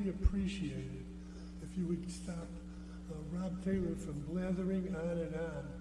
greatly appreciate it if you would stop Rob Taylor from blathering on and on.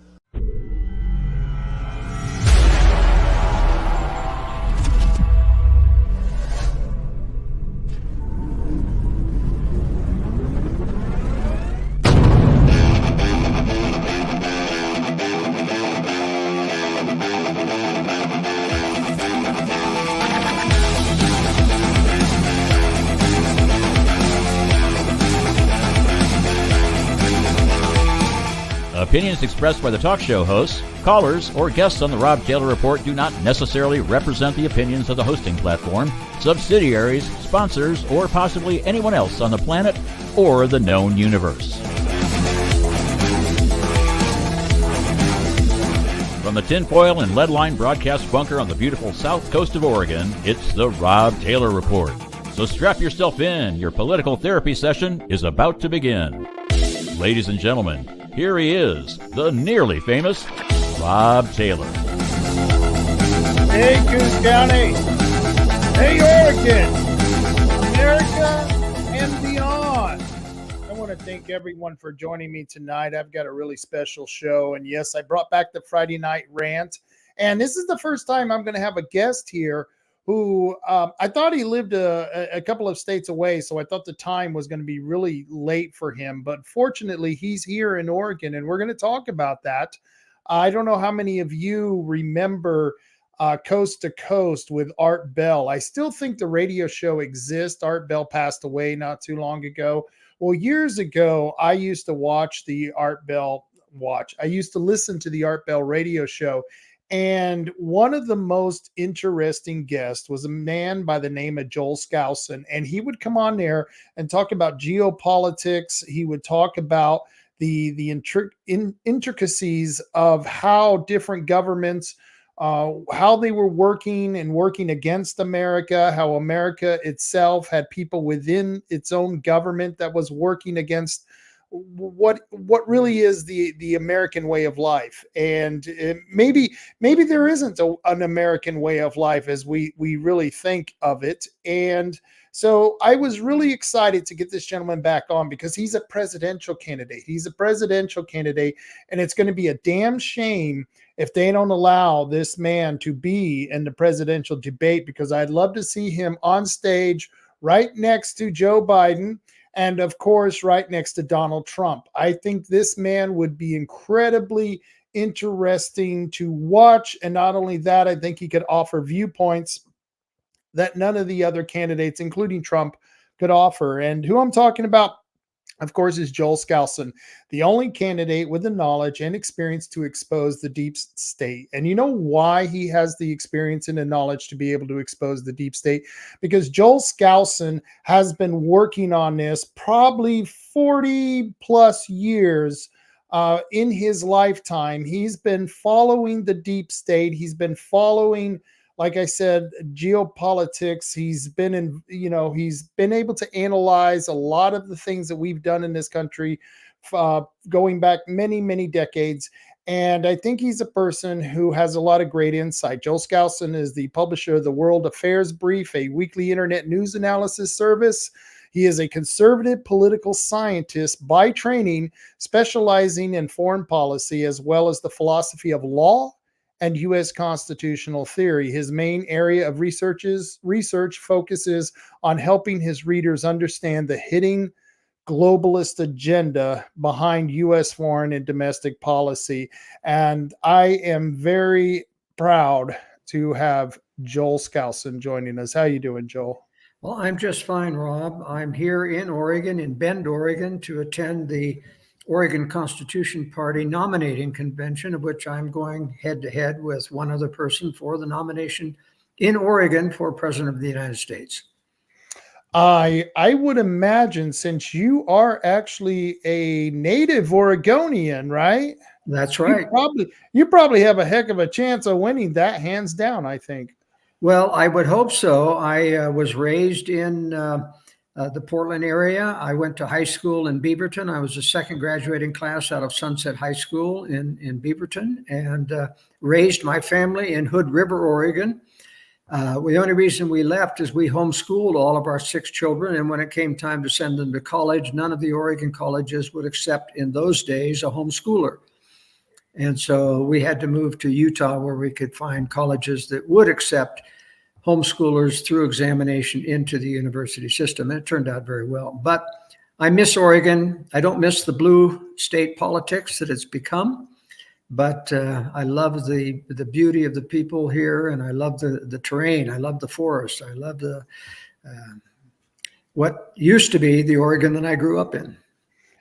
Opinions expressed by the talk show hosts, callers, or guests on the Rob Taylor Report do not necessarily represent the opinions of the hosting platform, subsidiaries, sponsors, or possibly anyone else on the planet or the known universe. From the tinfoil and lead-lined broadcast bunker on the beautiful south coast of Oregon, it's the Rob Taylor Report. So strap yourself in. Your political therapy session is about to begin. Ladies and gentlemen, here he is, the nearly famous Rob Taylor. Hey, Coos County. Hey, Oregon. America and beyond. I want to thank everyone for joining me tonight. I've got a really special show. And yes, I brought back the Friday night rant. And this is the first time I'm going to have a guest here who I thought he lived a couple of states away, so I thought the time was going to be really late for him. But fortunately, he's here in Oregon, and we're going to talk about that. I don't know how many of you remember Coast to Coast with Art Bell. I still think the radio show exists. Art Bell passed away not too long ago. Well, years ago, I used to watch the Art Bell I used to listen to the Art Bell radio show. And one of the most interesting guests was a man by the name of Joel Skousen. And he would come on there and talk about geopolitics. He would talk about the intricacies of how different governments, how they were working against America, how America itself had people within its own government that was working against what really is the American way of life. And maybe there isn't an American way of life as we really think of it. And so I was really excited to get this gentleman back on because he's a presidential candidate. And it's going to be a damn shame if they don't allow this man to be in the presidential debate, because I'd love to see him on stage right next to Joe Biden. And of course, right next to Donald Trump. I think this man would be incredibly interesting to watch. And not only that, I think he could offer viewpoints that none of the other candidates, including Trump, could offer. And who I'm talking about, of course, is Joel Skousen, the only candidate with the knowledge and experience to expose the deep state. And you know why he has the experience and the knowledge to be able to expose the deep state? Because Joel Skousen has been working on this probably 40 plus years in his lifetime. He's been following the deep state. He's been following, like I said, geopolitics. He's been he's been able to analyze a lot of the things that we've done in this country going back many, many decades. And I think he's a person who has a lot of great insight. Joel Skousen is the publisher of the World Affairs Brief, a weekly internet news analysis service. He is a conservative political scientist by training, specializing in foreign policy as well as the philosophy of law and U.S. constitutional theory. His main area of research focuses on helping his readers understand the hidden globalist agenda behind U.S. foreign and domestic policy. And I am very proud to have Joel Skousen joining us. How you doing, Joel? Well, I'm just fine, Rob. I'm here in Oregon, in Bend, Oregon, to attend the Oregon Constitution Party nominating convention, of which I'm going head-to-head with one other person for the nomination in Oregon for President of the United States. I would imagine, since you are actually a native Oregonian, right? That's right. You probably have a heck of a chance of winning that, hands down, I think. Well, I would hope so. I was raised in the Portland area. I went to high school in Beaverton. I was the second graduating class out of Sunset High School in Beaverton, and raised my family in Hood River, Oregon. The only reason we left is we homeschooled all of our 6 children. And when it came time to send them to college, none of the Oregon colleges would accept in those days a homeschooler. And so we had to move to Utah where we could find colleges that would accept homeschoolers through examination into the university system. And it turned out very well. But I miss Oregon. I don't miss the blue state politics that it's become. But I love the beauty of the people here, and I love the terrain. I love the forest. I love what used to be the Oregon that I grew up in.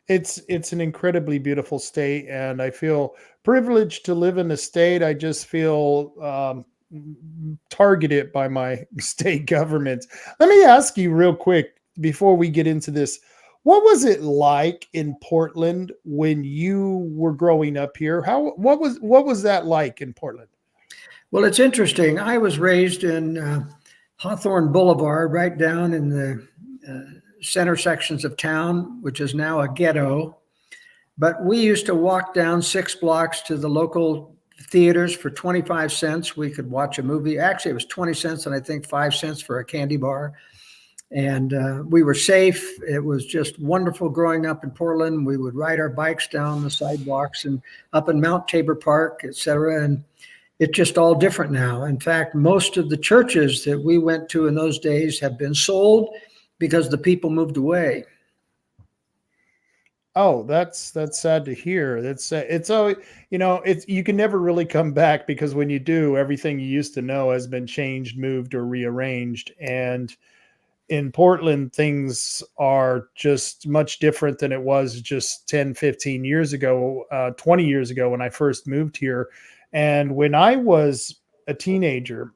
It's an incredibly beautiful state, and I feel privileged to live in the state. I just feel targeted by my state government. Let me ask you real quick before we get into this. What was it like in Portland when you were growing up here? What was that like in Portland? Well, it's interesting. I was raised in Hawthorne Boulevard, right down in the center sections of town, which is now a ghetto. But we used to walk down 6 blocks to the local theaters for 25 cents. We could watch a movie. Actually, it was 20 cents and I think 5 cents for a candy bar. And we were safe. It was just wonderful growing up in Portland. We would ride our bikes down the sidewalks and up in Mount Tabor Park, et cetera. And it's just all different now. In fact, most of the churches that we went to in those days have been sold because the people moved away. Oh, that's sad to hear. It's always, you can never really come back because when you do, everything you used to know has been changed, moved, or rearranged. And in Portland, things are just much different than it was just 10, 15 years ago, 20 years ago when I first moved here. And when I was a teenager,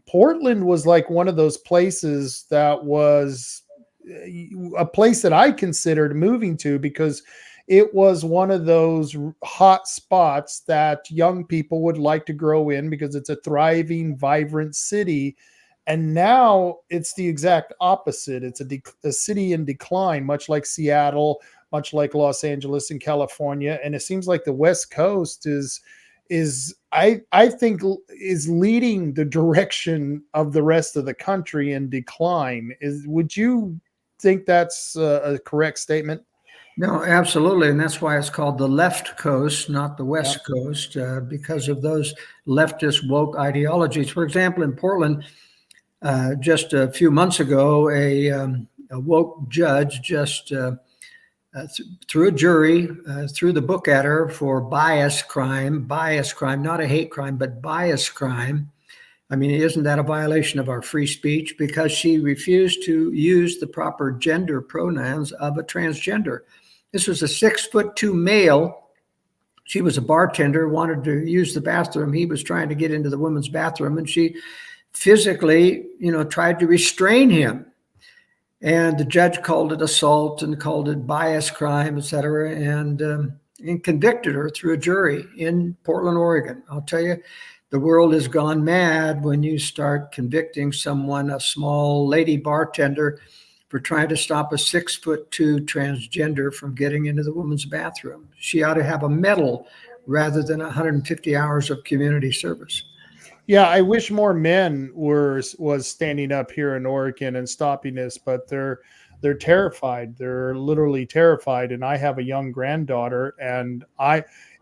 Portland was like one of those places that was a place that I considered moving to because it was one of those hot spots that young people would like to grow in because it's a thriving, vibrant city. And now it's the exact opposite. It's a city in decline, much like Seattle, much like Los Angeles in California. And it seems like the West Coast I think is leading the direction of the rest of the country in decline. Would you think that's a correct statement? No, absolutely. And that's why it's called the left coast, not the West Coast, because of those leftist woke ideologies. For example, in Portland, just a few months ago, a woke judge just threw a jury, threw the book at her for bias crime, not a hate crime, but bias crime. I mean, isn't that a violation of our free speech? Because she refused to use the proper gender pronouns of a transgender. This was a 6'2" male. She was a bartender, wanted to use the bathroom. He was trying to get into the women's bathroom, and she physically, tried to restrain him. And the judge called it assault and called it bias crime, et cetera, and convicted her through a jury in Portland, Oregon. I'll tell you, the world has gone mad when you start convicting someone, a small lady bartender, for trying to stop a 6'2" transgender from getting into the women's bathroom. She ought to have a medal rather than 150 hours of community service. Yeah, I wish more men was standing up here in Oregon and stopping this, but they're terrified. They're literally terrified. And I have a young granddaughter, and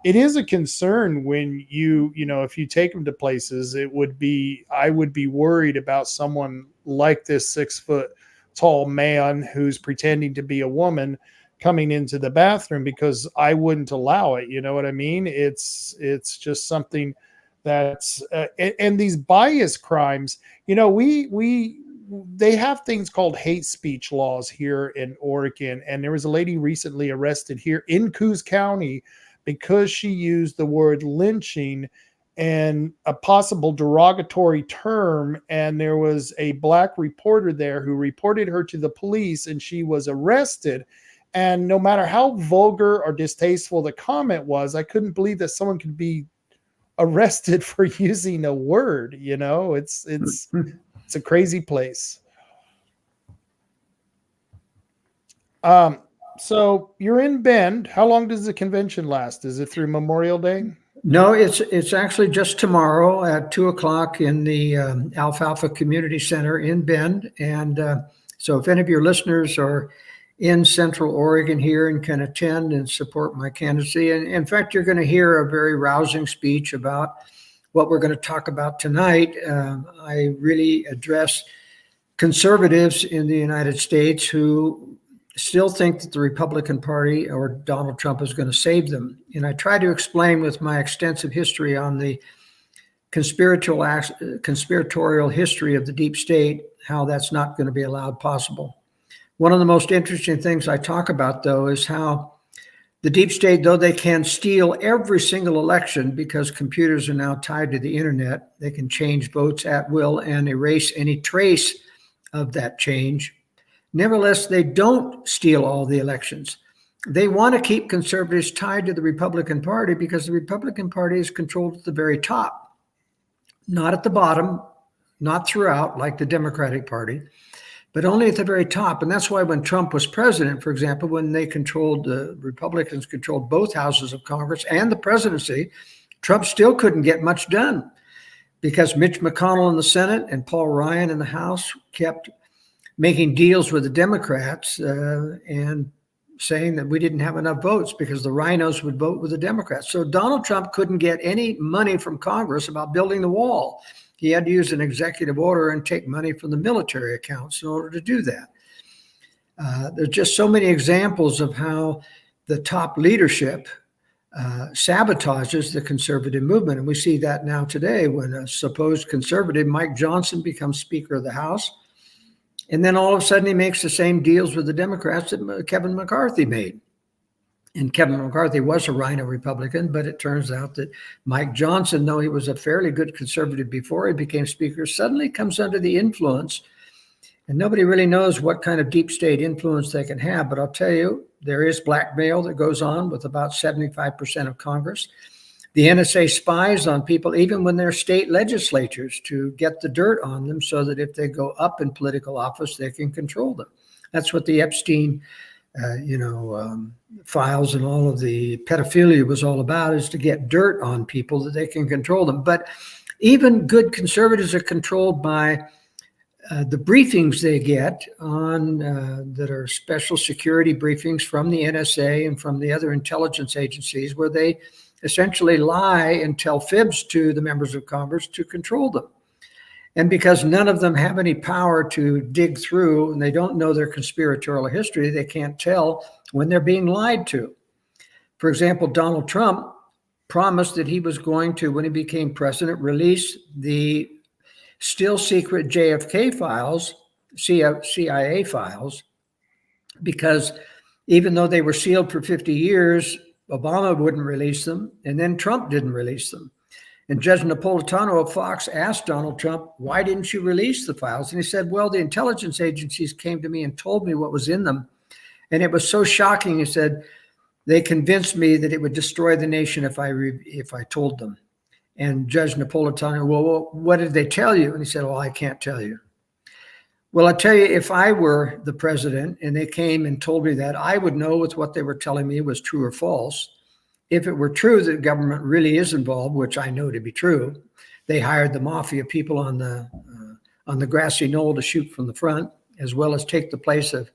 it is a concern when if you take them to places, I would be worried about someone like this 6-foot tall man who's pretending to be a woman coming into the bathroom because I wouldn't allow it. You know what I mean? It's just something that's and these bias crimes, they have things called hate speech laws here in Oregon. And there was a lady recently arrested here in Coos County because she used the word lynching and a possible derogatory term. And there was a black reporter there who reported her to the police, and she was arrested. And no matter how vulgar or distasteful the comment was, I couldn't believe that someone could be arrested for using a word. It's a crazy place. So you're in Bend. How long does the convention last? Is it through Memorial Day? No, it's actually just tomorrow at 2 o'clock in the Alfalfa Community Center in Bend. And so if any of your listeners are in Central Oregon here and can attend and support my candidacy, and in fact, you're going to hear a very rousing speech about what we're going to talk about tonight. I really address conservatives in the United States who still think that the Republican Party or Donald Trump is going to save them. And I try to explain with my extensive history on the conspiratorial history of the deep state, how that's not going to be allowed possible. One of the most interesting things I talk about, though, is how the deep state, though they can steal every single election because computers are now tied to the internet, they can change votes at will and erase any trace of that change. Nevertheless, they don't steal all the elections. They want to keep conservatives tied to the Republican Party because the Republican Party is controlled at the very top, not at the bottom, not throughout like the Democratic Party, but only at the very top. And that's why when Trump was president, for example, when the Republicans controlled both houses of Congress and the presidency, Trump still couldn't get much done because Mitch McConnell in the Senate and Paul Ryan in the House kept making deals with the Democrats and saying that we didn't have enough votes because the rhinos would vote with the Democrats. So Donald Trump couldn't get any money from Congress about building the wall. He had to use an executive order and take money from the military accounts in order to do that. There's just so many examples of how the top leadership sabotages the conservative movement. And we see that now today when a supposed conservative, Mike Johnson, becomes Speaker of the House. And then all of a sudden he makes the same deals with the Democrats that Kevin McCarthy made. And Kevin McCarthy was a rhino Republican, but it turns out that Mike Johnson, though he was a fairly good conservative before he became Speaker, suddenly comes under the influence. And nobody really knows what kind of deep state influence they can have. But I'll tell you, there is blackmail that goes on with about 75% of Congress. The NSA spies on people, even when they're state legislatures, to get the dirt on them so that if they go up in political office, they can control them. That's what the Epstein files and all of the pedophilia was all about, is to get dirt on people that they can control them. But even good conservatives are controlled by the briefings they get on that are special security briefings from the NSA and from the other intelligence agencies, where they essentially lie and tell fibs to the members of Congress to control them. And because none of them have any power to dig through and they don't know their conspiratorial history, they can't tell when they're being lied to. For example, Donald Trump promised that he was going to, when he became president, release the still secret JFK files, CIA files, because even though they were sealed for 50 years, Obama wouldn't release them, and then Trump didn't release them. And Judge Napolitano of Fox asked Donald Trump, why didn't you release the files? And he said, well, the intelligence agencies came to me and told me what was in them. And it was so shocking, he said, they convinced me that it would destroy the nation if I told them. And Judge Napolitano, well, what did they tell you? And he said, well, I can't tell you. Well, I tell you, if I were the president and they came and told me that, I would know with what they were telling me was true or false. If it were true that government really is involved, which I know to be true, they hired the mafia people on the grassy knoll to shoot from the front, as well as take the place of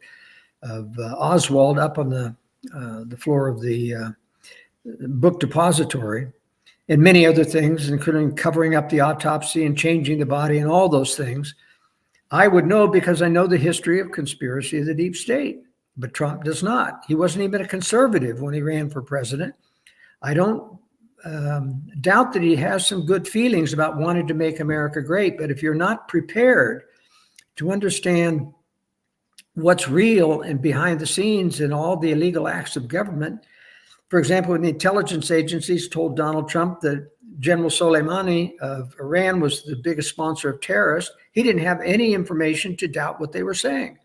Oswald up on the floor of the book depository, and many other things, including covering up the autopsy and changing the body and all those things. I would know because I know the history of conspiracy of the deep state, but Trump does not. He wasn't even a conservative when he ran for president. I don't doubt that he has some good feelings about wanting to make America great, but if you're not prepared to understand what's real and behind the scenes in all the illegal acts of government, for example, when the intelligence agencies told Donald Trump that General Soleimani of Iran was the biggest sponsor of terrorists, he didn't have any information to doubt what they were saying.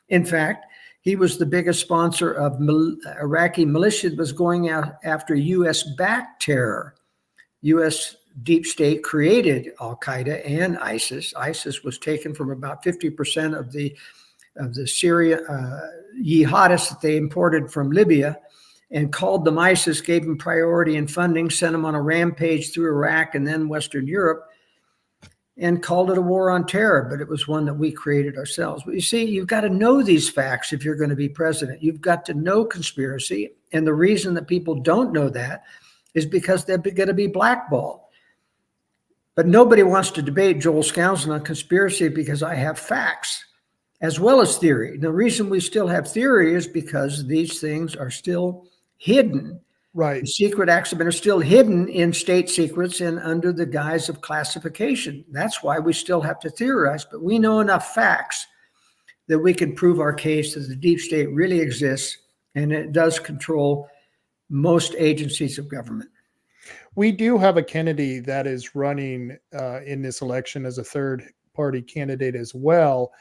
In fact, he was the biggest sponsor of Iraqi militia that was going out after U.S.-backed terror. U.S. deep state created Al-Qaeda and ISIS. ISIS was taken from about 50% of the Syria jihadists that they imported from Libya and called them ISIS, gave them priority and funding, sent them on a rampage through Iraq and then Western Europe, and called it a war on terror, but it was one that we created ourselves. But you see, you've got to know these facts if you're going to be president. You've got to know conspiracy. And the reason that people don't know that is because they're going to be blackballed. But nobody wants to debate Joel Skousen on conspiracy because I have facts as well as theory. The reason we still have theory is because these things are still hidden. Right. The secret acts have been still hidden in state secrets and under the guise of classification. That's why we still have to theorize, but we know enough facts that we can prove our case that the deep state really exists and it does control most agencies of government. We do have a Kennedy that is running in this election as a third party candidate as well.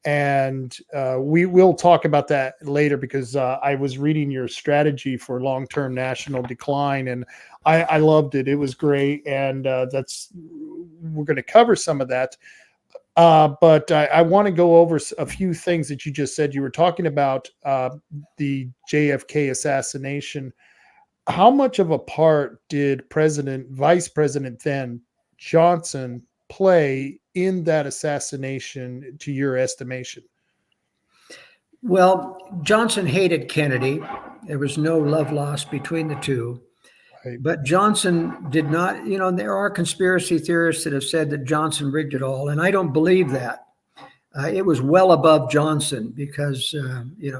And we will talk about that later because I was reading your strategy for long-term national decline and I loved it. It was great. And we're going to cover some of that. But I want to go over a few things that you just said. You were talking about the JFK assassination. How much of a part did Vice President then Johnson play in that assassination, to your estimation? Well, Johnson hated Kennedy. There was no love lost between the two. Right. But Johnson did not, there are conspiracy theorists that have said that Johnson rigged it all, and I don't believe that. It was well above Johnson because,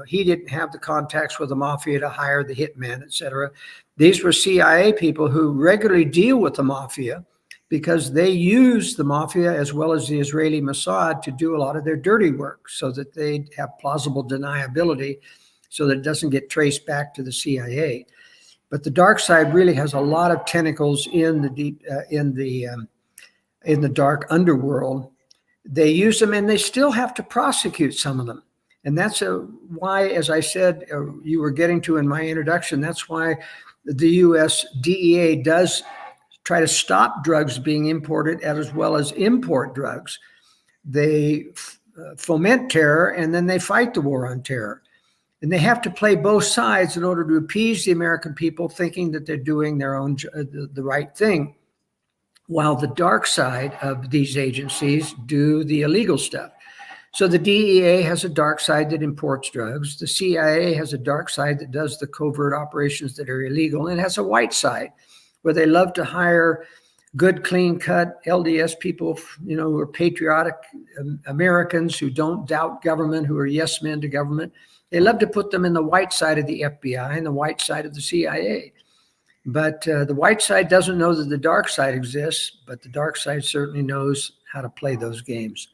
he didn't have the contacts with the mafia to hire the hitmen, et cetera. These were CIA people who regularly deal with the mafia because they use the mafia as well as the Israeli Mossad to do a lot of their dirty work so that they have plausible deniability so that it doesn't get traced back to the CIA. But the dark side really has a lot of tentacles in the deep, in the dark underworld. They use them and they still have to prosecute some of them. And that's why, as I said, you were getting to in my introduction, that's why the US DEA does try to stop drugs being imported as well as import drugs. They foment terror and then they fight the war on terror. And they have to play both sides in order to appease the American people, thinking that they're doing their own the right thing, while the dark side of these agencies do the illegal stuff. So the DEA has a dark side that imports drugs. The CIA has a dark side that does the covert operations that are illegal, and it has a white side where they love to hire good, clean-cut LDS people, who are patriotic Americans who don't doubt government, who are yes men to government. They love to put them in the white side of the FBI and the white side of the CIA. But the white side doesn't know that the dark side exists, but the dark side certainly knows how to play those games.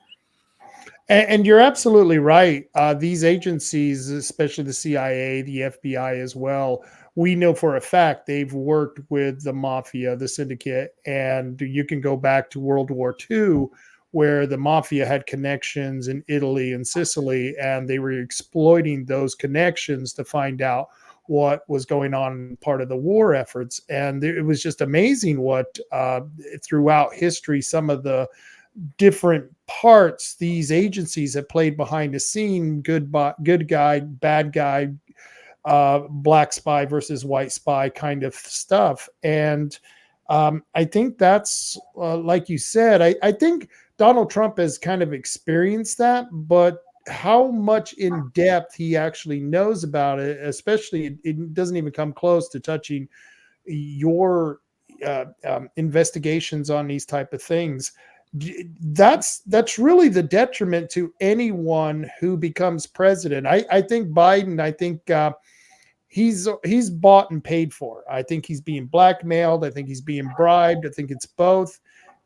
And you're absolutely right. These agencies, especially the CIA, the FBI as well, we know for a fact they've worked with the mafia, the syndicate, and you can go back to World War II, where the mafia had connections in Italy and Sicily, and they were exploiting those connections to find out what was going on in part of the war efforts. And it was just amazing what throughout history, some of the different parts these agencies have played behind the scene, good guy, bad guy, black spy versus white spy kind of stuff. And I think that's like you said, I think Donald Trump has kind of experienced that, but how much in depth he actually knows about it, especially it doesn't even come close to touching your investigations on these type of things. That's really the detriment to anyone who becomes president. I think Biden, he's bought and paid for. I think he's being blackmailed. I think he's being bribed. I think it's both.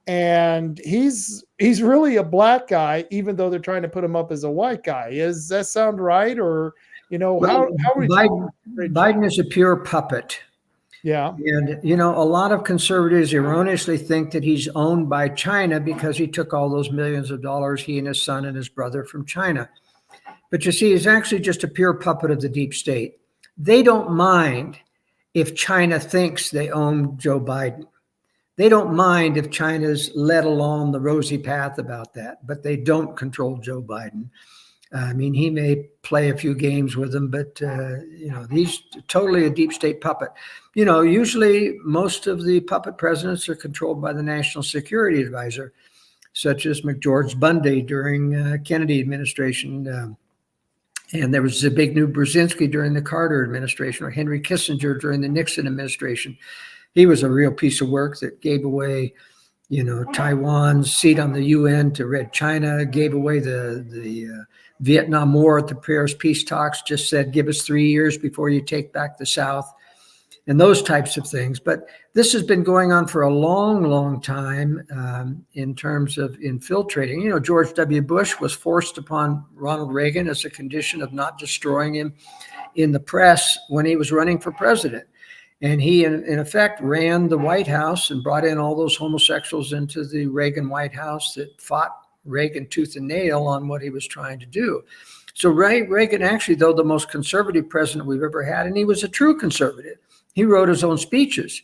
And he's really a black guy, even though they're trying to put him up as a white guy. Does that sound right? Or, Well, Biden is a pure puppet. Yeah. And, a lot of conservatives erroneously think that he's owned by China because he took all those millions of dollars, he and his son and his brother, from China. But you see, he's actually just a pure puppet of the deep state. They don't mind if China thinks they own Joe Biden. They don't mind if China's led along the rosy path about that, but they don't control Joe Biden. I mean, he may play a few games with them, but he's totally a deep state puppet. Usually most of the puppet presidents are controlled by the National Security Advisor, such as McGeorge Bundy during Kennedy administration. And there was Zbigniew Brzezinski during the Carter administration, or Henry Kissinger during the Nixon administration. He was a real piece of work that gave away, Taiwan's seat on the UN to Red China, gave away the Vietnam War at the Paris peace talks, just said, give us 3 years before you take back the South, and those types of things. But this has been going on for a long, long time in terms of infiltrating. George W. Bush was forced upon Ronald Reagan as a condition of not destroying him in the press when he was running for president. And he, in effect, ran the White House and brought in all those homosexuals into the Reagan White House that fought Reagan tooth and nail on what he was trying to do. So Reagan, actually, though, the most conservative president we've ever had, and he was a true conservative. He wrote his own speeches,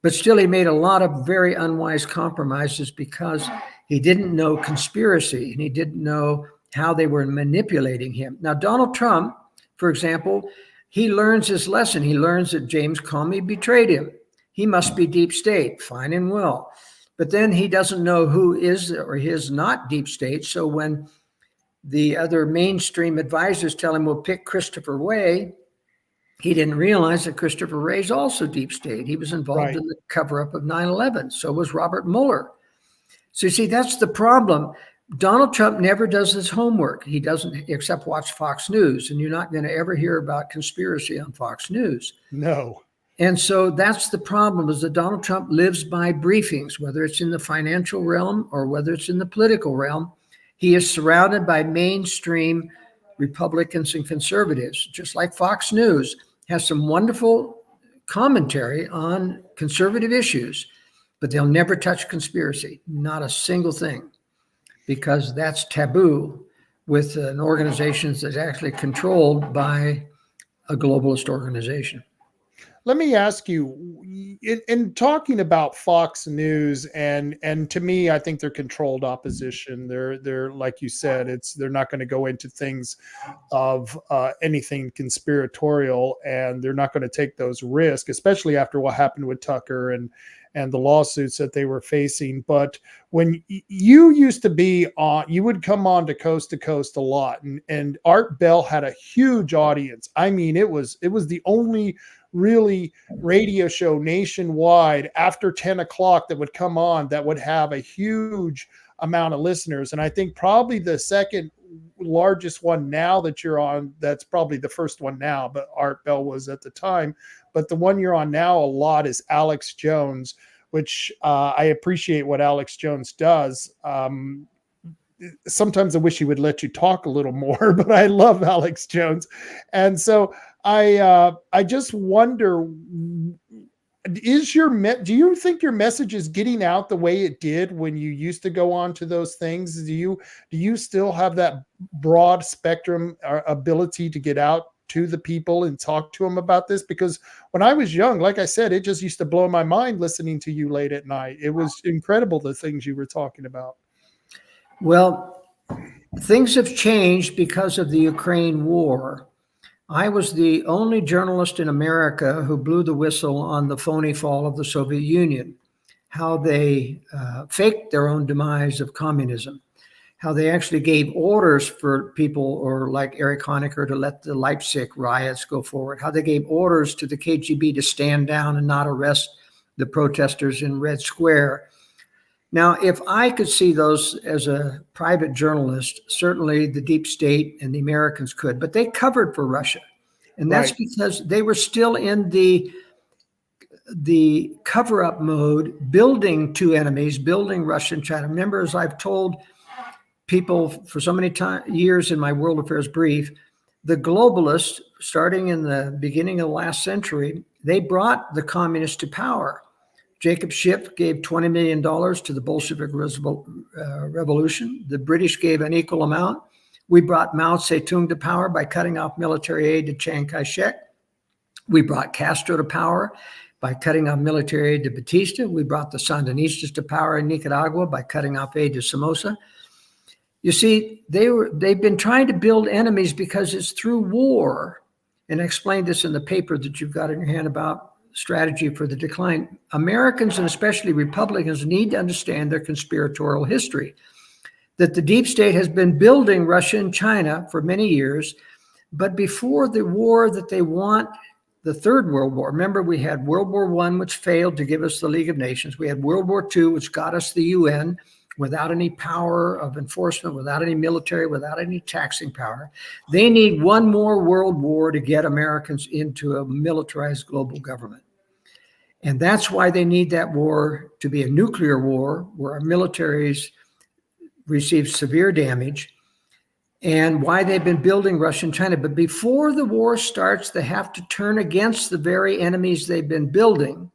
but still he made a lot of very unwise compromises because he didn't know conspiracy and he didn't know how they were manipulating him. Now, Donald Trump, for example, he learns his lesson. He learns that James Comey betrayed him. He must be deep state, fine and well. But then he doesn't know who is or is not deep state. So when the other mainstream advisors tell him, we'll pick Christopher Wray, he didn't realize that Christopher Wray is also deep state. He was involved in the cover-up of 9/11. So was Robert Mueller. So you see, that's the problem. Donald Trump never does his homework. He doesn't, except watch Fox News, and you're not going to ever hear about conspiracy on Fox News. No. And so that's the problem, is that Donald Trump lives by briefings, whether it's in the financial realm or whether it's in the political realm. He is surrounded by mainstream Republicans and conservatives, just like Fox News has some wonderful commentary on conservative issues, but they'll never touch conspiracy, not a single thing, because that's taboo with an organization that's actually controlled by a globalist organization. Let me ask you, in talking about Fox News, and to me, I think they're controlled opposition. They're like you said, they're not going to go into things of anything conspiratorial, and they're not going to take those risks, especially after what happened with Tucker and the lawsuits that they were facing. But when you used to be on, you would come on to Coast a lot, and Art Bell had a huge audience. I mean, it was the only really radio show nationwide after 10 o'clock that would come on that would have a huge amount of listeners. And I think probably the second largest one now that you're on, that's probably the first one now, but Art Bell was at the time. But the one you're on now a lot is Alex Jones, which I appreciate what Alex Jones does. Sometimes I wish he would let you talk a little more, but I love Alex Jones. And so I just wonder, do you think your message is getting out the way it did when you used to go on to those things? Do you still have that broad spectrum or ability to get out to the people and talk to them about this? Because when I was young, like I said, it just used to blow my mind listening to you late at night. It was incredible, the things you were talking about. Well, things have changed because of the Ukraine war. I was the only journalist in America who blew the whistle on the phony fall of the Soviet Union, how they faked their own demise of communism, how they actually gave orders for people, or like Erich Honecker, to let the Leipzig riots go forward, how they gave orders to the KGB to stand down and not arrest the protesters in Red Square. Now, if I could see those as a private journalist, certainly the deep state and the Americans could, but they covered for Russia. And that's because they were still in the cover-up mode, building two enemies, building Russia and China. Remember, as I've told people for so many years in my World Affairs Brief, the globalists, starting in the beginning of the last century, they brought the communists to power. Jacob Schiff gave $20 million to the Bolshevik revolution. The British gave an equal amount. We brought Mao Zedong to power by cutting off military aid to Chiang Kai-shek. We brought Castro to power by cutting off military aid to Batista. We brought the Sandinistas to power in Nicaragua by cutting off aid to Somoza. You see, they've been trying to build enemies because it's through war. And I explained this in the paper that you've got in your hand about strategy for the decline. Americans, and especially Republicans, need to understand their conspiratorial history, that the deep state has been building Russia and China for many years. But before the war that they want, the Third World War, remember we had World War I, which failed to give us the League of Nations. We had World War II, which got us the UN without any power of enforcement, without any military, without any taxing power. They need one more world war to get Americans into a militarized global government. And that's why they need that war to be a nuclear war where our militaries receive severe damage, and why they've been building Russia and China. But before the war starts, they have to turn against the very enemies they've been building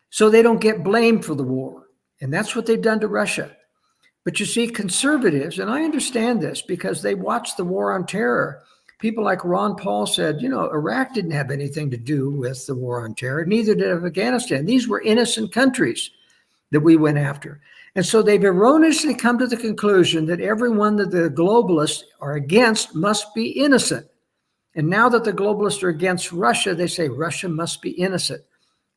so they don't get blamed for the war. And that's what they've done to Russia. But you see, conservatives, and I understand this because they watched the war on terror. People like Ron Paul said, Iraq didn't have anything to do with the war on terror, neither did Afghanistan. These were innocent countries that we went after. And so they've erroneously come to the conclusion that everyone that the globalists are against must be innocent. And now that the globalists are against Russia, they say Russia must be innocent.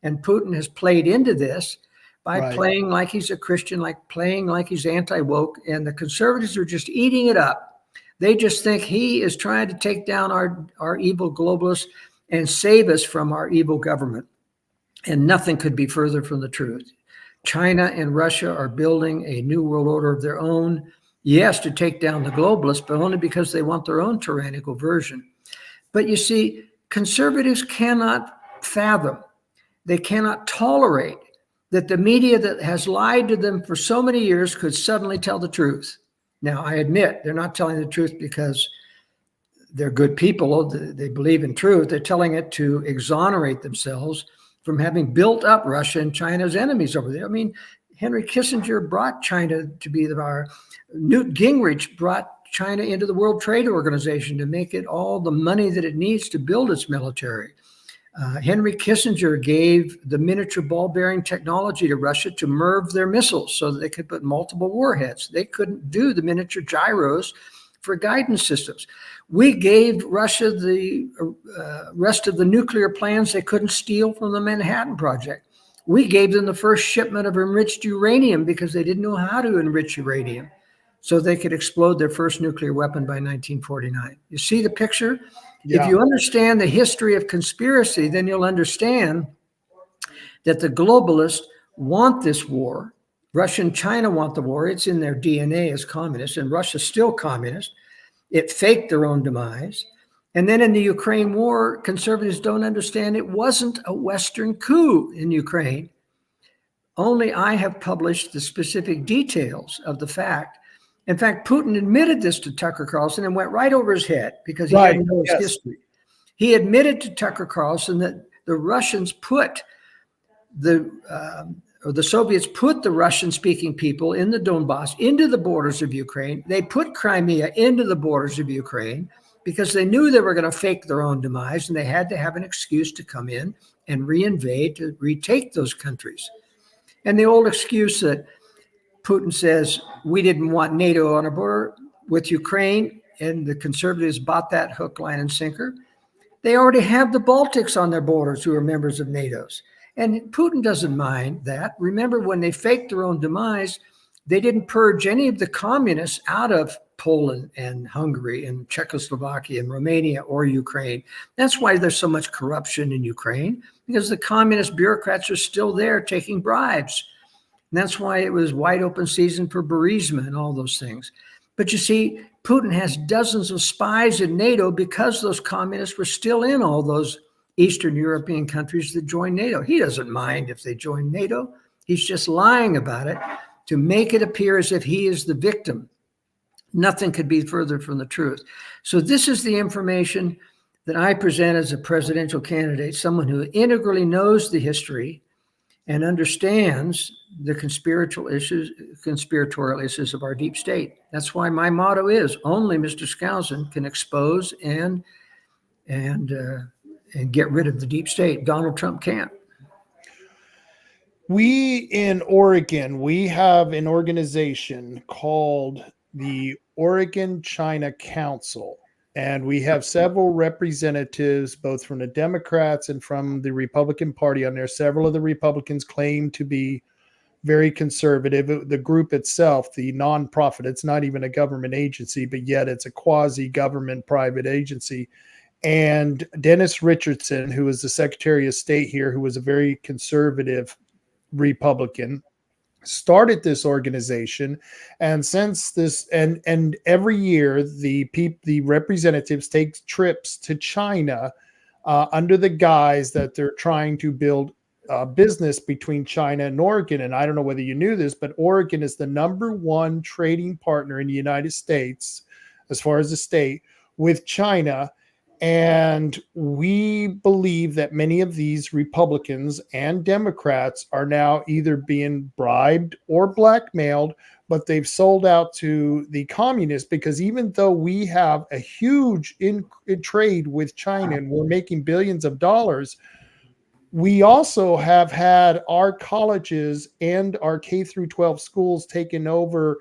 And Putin has played into this by playing like he's a Christian, like playing like he's anti-woke. And the conservatives are just eating it up. They just think he is trying to take down our evil globalists and save us from our evil government. And nothing could be further from the truth. China and Russia are building a new world order of their own, yes, to take down the globalists, but only because they want their own tyrannical version. But you see, conservatives cannot fathom, they cannot tolerate that the media that has lied to them for so many years could suddenly tell the truth. Now, I admit they're not telling the truth because they're good people, they believe in truth. They're telling it to exonerate themselves from having built up Russia and China's enemies over there. I mean, Henry Kissinger brought China to be Newt Gingrich brought China into the World Trade Organization to make it all the money that it needs to build its military. Henry Kissinger gave the miniature ball bearing technology to Russia to MIRV their missiles so that they could put multiple warheads. They couldn't do the miniature gyros for guidance systems. We gave Russia the rest of the nuclear plans they couldn't steal from the Manhattan Project. We gave them the first shipment of enriched uranium because they didn't know how to enrich uranium so they could explode their first nuclear weapon by 1949. You see the picture? Yeah. If you understand the history of conspiracy, then you'll understand that the globalists want this war. Russia and China want the war. It's in their DNA as communists, and Russia's still communist. It faked their own demise. And then in the Ukraine war, conservatives don't understand it wasn't a Western coup in Ukraine. Only I have published the specific details of the fact. In fact, Putin admitted this to Tucker Carlson and went right over his head because he didn't know his history. He admitted to Tucker Carlson that the Russians put the Soviets put the Russian-speaking people in the Donbass into the borders of Ukraine. They put Crimea into the borders of Ukraine because they knew they were going to fake their own demise, and they had to have an excuse to come in and reinvade, to retake those countries. And the old excuse that Putin says, we didn't want NATO on our border with Ukraine, and the conservatives bought that hook, line, and sinker. They already have the Baltics on their borders who are members of NATO's. And Putin doesn't mind that. Remember, when they faked their own demise, they didn't purge any of the communists out of Poland and Hungary and Czechoslovakia and Romania or Ukraine. That's why there's so much corruption in Ukraine, because the communist bureaucrats are still there taking bribes. And that's why it was wide open season for Burisma and all those things. But you see, Putin has dozens of spies in NATO because those communists were still in all those Eastern European countries that joined NATO. He doesn't mind if they join NATO. He's just lying about it to make it appear as if he is the victim. Nothing could be further from the truth. So this is the information that I present as a presidential candidate, someone who integrally knows the history and understands the conspiratorial issues of our deep state. That's why my motto is only Mr. Skousen can expose and get rid of the deep state. Donald Trump can't. We in Oregon, we have an organization called the Oregon China Council. And we have several representatives, both from the Democrats and from the Republican Party on there. Several of the Republicans claim to be very conservative. The group itself, the nonprofit, it's not even a government agency, but yet it's a quasi-government private agency. And Dennis Richardson, who is the Secretary of State here, who was a very conservative Republican, started this organization. And since this, and every year the representatives take trips to China under the guise that they're trying to build business between China and Oregon. And I don't know whether you knew this, but Oregon is the #1 trading partner in the United States, as far as the state, with China. And we believe that many of these Republicans and Democrats are now either being bribed or blackmailed, but they've sold out to the communists, because even though we have a huge in trade with China and we're making billions of dollars, we also have had our colleges and our K through 12 schools taken over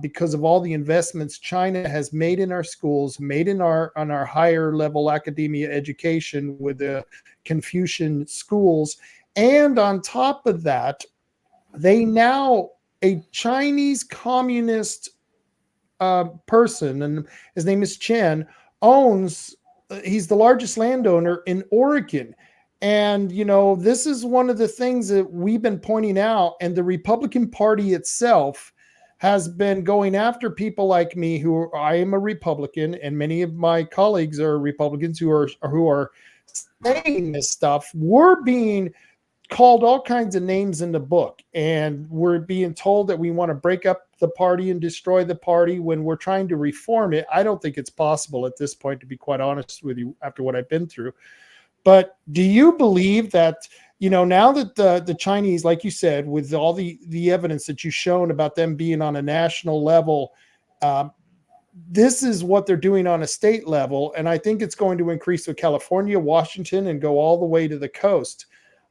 because of all the investments China has made in our schools, made in on our higher level academia education with the Confucian schools. And on top of that, they now, a Chinese communist person, and his name is Chen, he's the largest landowner in Oregon. And, you know, this is one of the things that we've been pointing out, and the Republican Party itself has been going after people like me, I am a Republican, and many of my colleagues are Republicans who are saying this stuff. We're being called all kinds of names in the book, and we're being told that we want to break up the party and destroy the party when we're trying to reform it. I don't think it's possible at this point, to be quite honest with you, after what I've been through. But do you believe that, you know, now that the Chinese, like you said, with all the evidence that you've shown about them being on a national level, this is what they're doing on a state level, and I think it's going to increase with California, Washington, and go all the way to the coast.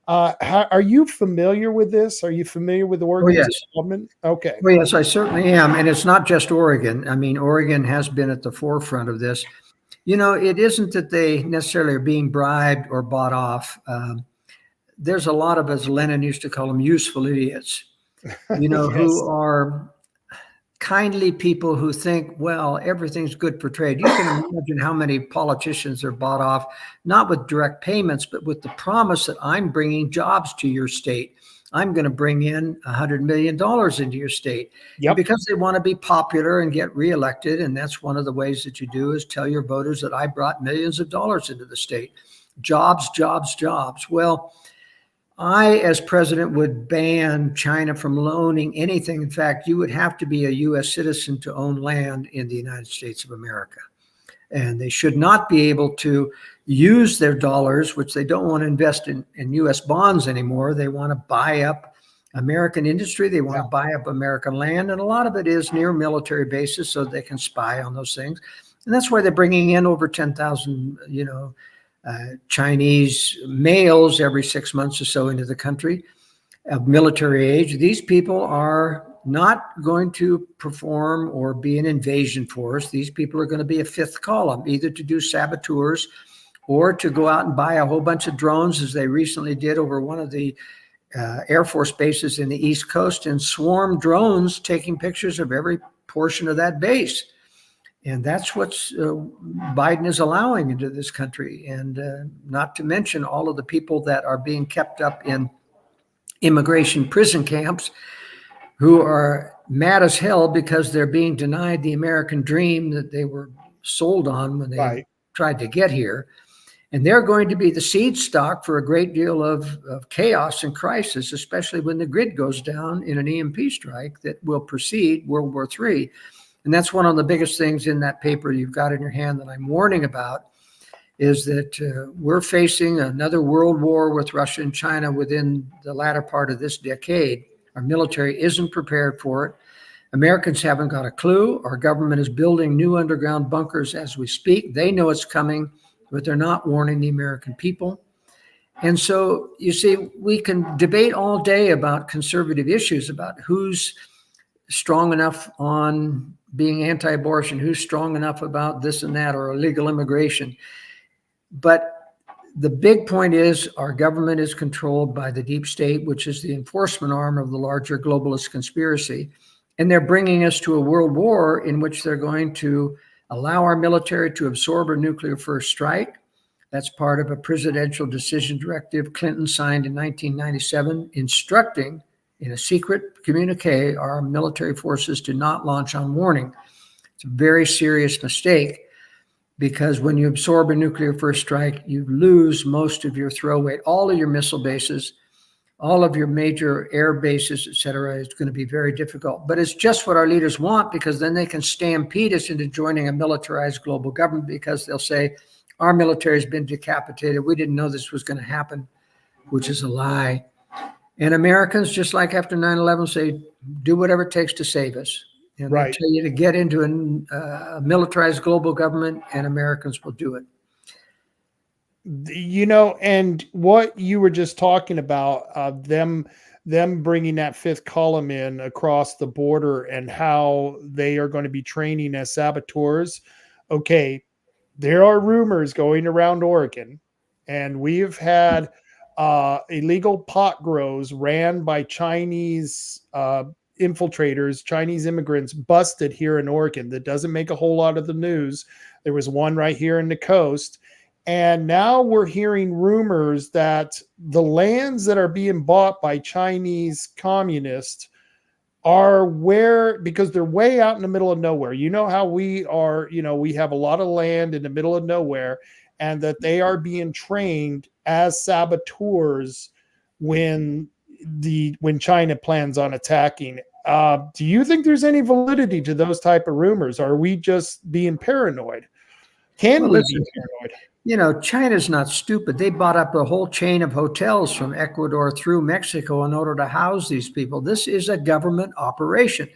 Are you familiar with this? Are you familiar with Oregon's involvement? Okay. Well, yes, I certainly am. And it's not just Oregon. I mean, Oregon has been at the forefront of this. You know, it isn't that they necessarily are being bribed or bought off. There's a lot of, as Lenin used to call them, useful idiots, you know, Yes. who are kindly people who think, well, everything's good for trade. You can imagine how many politicians are bought off, not with direct payments, but with the promise that I'm bringing jobs to your state. I'm going to bring in $100 million into your state. Yep. And because they want to be popular and get reelected. And that's one of the ways that you do, is tell your voters that I brought millions of dollars into the state. Jobs, jobs, jobs. Well, I, as president, would ban China from loaning anything. In fact, you would have to be a U.S. citizen to own land in the United States of America. And they should not be able to use their dollars, which they don't want to invest in U.S. bonds anymore. They want to buy up American industry. They want to buy up American land. And a lot of it is near military bases, so they can spy on those things. And that's why they're bringing in over 10,000, you know, Chinese males every 6 months or so into the country of military age. These people are not going to perform or be an invasion force. These people are going to be a fifth column, either to do saboteurs or to go out and buy a whole bunch of drones, as they recently did over one of the Air Force bases in the East Coast, and swarm drones taking pictures of every portion of that base. And that's what Biden is allowing into this country. And not to mention all of the people that are being kept up in immigration prison camps, who are mad as hell because they're being denied the American dream that they were sold on when they tried to get here. And they're going to be the seed stock for a great deal of chaos and crisis, especially when the grid goes down in an EMP strike that will precede World War III. And that's one of the biggest things in that paper you've got in your hand that I'm warning about, is that we're facing another world war with Russia and China within the latter part of this decade. Our military isn't prepared for it. Americans haven't got a clue. Our government is building new underground bunkers as we speak. They know it's coming, but they're not warning the American people. And so, you see, we can debate all day about conservative issues, about whose strong enough on being anti-abortion, who's strong enough about this and that, or illegal immigration. But the big point is our government is controlled by the deep state, which is the enforcement arm of the larger globalist conspiracy. And they're bringing us to a world war in which they're going to allow our military to absorb a nuclear first strike. That's part of a presidential decision directive Clinton signed in 1997, instructing in a secret communique our military forces to not launch on warning. It's a very serious mistake, because when you absorb a nuclear first strike, you lose most of your throw weight. All of your missile bases, all of your major air bases, et cetera, is going to be very difficult. But it's just what our leaders want, because then they can stampede us into joining a militarized global government, because they'll say, our military has been decapitated. We didn't know this was going to happen, which is a lie. And Americans, just like after 9/11, say, do whatever it takes to save us. And they tell you to get into a militarized global government, and Americans will do it. You know, and what you were just talking about, them bringing that fifth column in across the border and how they are going to be training as saboteurs. Okay, there are rumors going around Oregon, and we've had illegal pot grows ran by Chinese infiltrators, Chinese immigrants, busted here in Oregon. That doesn't make a whole lot of the news. There was one right here in the coast. And now we're hearing rumors that the lands that are being bought by Chinese communists are because they're way out in the middle of nowhere. You know how we are, we have a lot of land in the middle of nowhere, and that they are being trained as saboteurs when China plans on attacking. Do you think there's any validity to those type of rumors? Are we just being paranoid? Can we be paranoid? China's not stupid. They bought up a whole chain of hotels from Ecuador through Mexico in order to house these people. This is a government operation.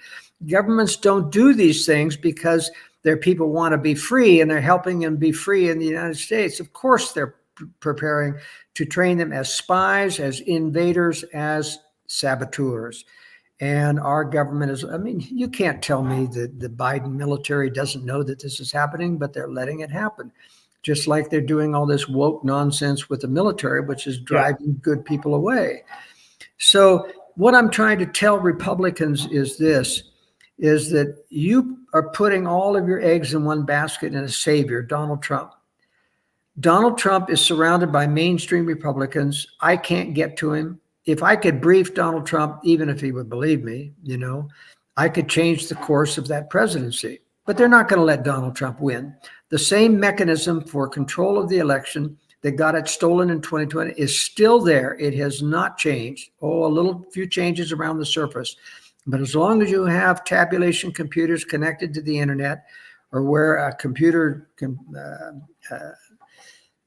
Governments don't do these things because their people want to be free, and they're helping them be free in the United States. Of course, they're preparing to train them as spies, as invaders, as saboteurs. And our government you can't tell me that the Biden military doesn't know that this is happening, but they're letting it happen. Just like they're doing all this woke nonsense with the military, which is driving good people away. So what I'm trying to tell Republicans is that you are putting all of your eggs in one basket in a savior, Donald Trump. Donald Trump is surrounded by mainstream Republicans. I can't get to him. If I could brief Donald Trump, even if he would believe me, I could change the course of that presidency. But they're not going to let Donald Trump win. The same mechanism for control of the election that got it stolen in 2020 is still there. It has not changed. A few changes around the surface. But as long as you have tabulation computers connected to the internet, or where a computer can,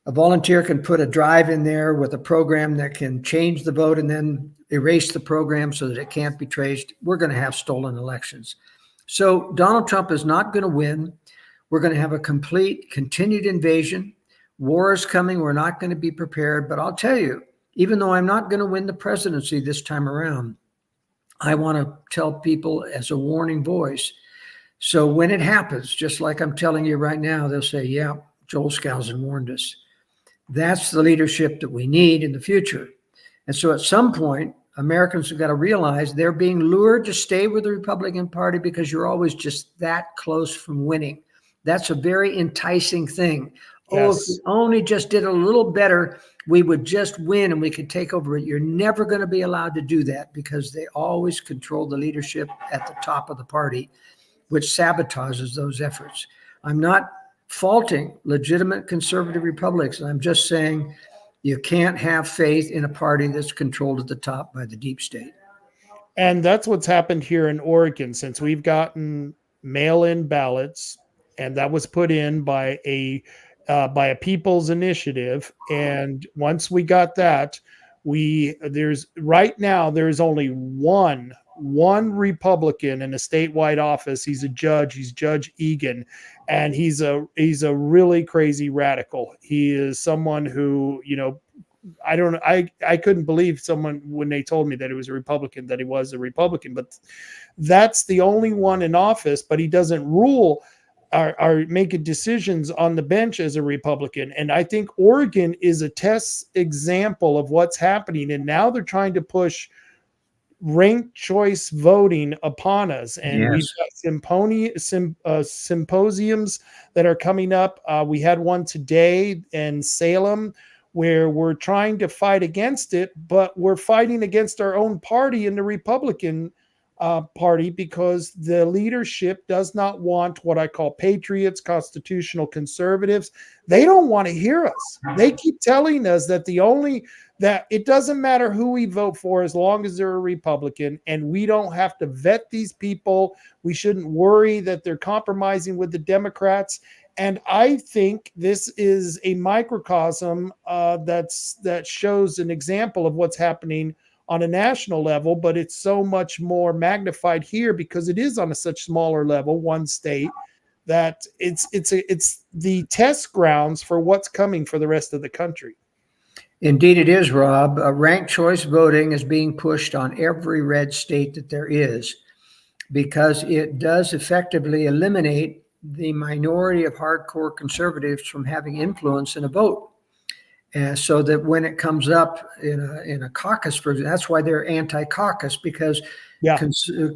a volunteer can put a drive in there with a program that can change the vote and then erase the program so that it can't be traced, we're going to have stolen elections. So Donald Trump is not going to win. We're going to have a complete continued invasion. War is coming. We're not going to be prepared. But I'll tell you, even though I'm not going to win the presidency this time around, I want to tell people as a warning voice. So when it happens, just like I'm telling you right now, they'll say, yeah, Joel Skousen warned us. That's the leadership that we need in the future. And so at some point, Americans have got to realize they're being lured to stay with the Republican Party because you're always just that close from winning. That's a very enticing thing. Yes. If we only just did a little better, we would just win and we could take over it. You're never going to be allowed to do that because they always control the leadership at the top of the party, which sabotages those efforts. I'm not faulting legitimate conservative Republicans. I'm just saying you can't have faith in a party that's controlled at the top by the deep state. And that's what's happened here in Oregon since we've gotten mail-in ballots, and that was put in by a people's initiative. And once we got that, there's only one Republican in a statewide office. He's a judge. He's Judge Egan, and he's a really crazy radical. He is someone who I don't know. I couldn't believe someone when they told me that he was a Republican, that he was a Republican, but that's the only one in office, but he doesn't rule are making decisions on the bench as a Republican. And I think Oregon is a test example of what's happening. And now they're trying to push ranked choice voting upon us. And we've Yes. got symposiums that are coming up. We had one today in Salem where we're trying to fight against it, but we're fighting against our own party in the Republican party because the leadership does not want what I call patriots, constitutional conservatives. They don't want to hear us. They keep telling us that that it doesn't matter who we vote for as long as they're a Republican, and we don't have to vet these people. We shouldn't worry that they're compromising with the Democrats. And I think this is a microcosm that shows an example of what's happening on a national level, but it's so much more magnified here because it is on a such smaller level, one state, that it's the test grounds for what's coming for the rest of the country. Indeed, it is, Rob. Ranked choice voting is being pushed on every red state that there is because it does effectively eliminate the minority of hardcore conservatives from having influence in a vote. So that when it comes up in a caucus, for example, that's why they're anti-caucus, because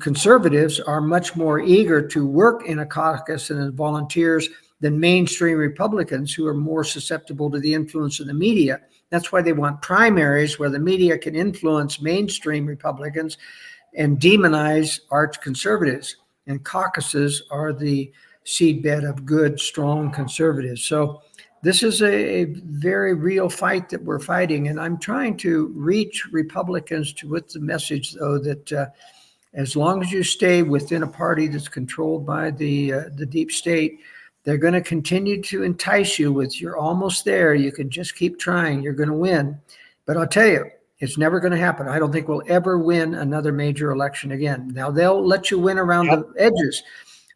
conservatives are much more eager to work in a caucus and as volunteers than mainstream Republicans, who are more susceptible to the influence of the media. That's why they want primaries where the media can influence mainstream Republicans and demonize arch conservatives. And caucuses are the seedbed of good, strong conservatives. So this is a very real fight that we're fighting. And I'm trying to reach Republicans with the message, though, that as long as you stay within a party that's controlled by the deep state, they're going to continue to entice you with, you're almost there. You can just keep trying. You're going to win. But I'll tell you, it's never going to happen. I don't think we'll ever win another major election again. Now, they'll let you win around the edges.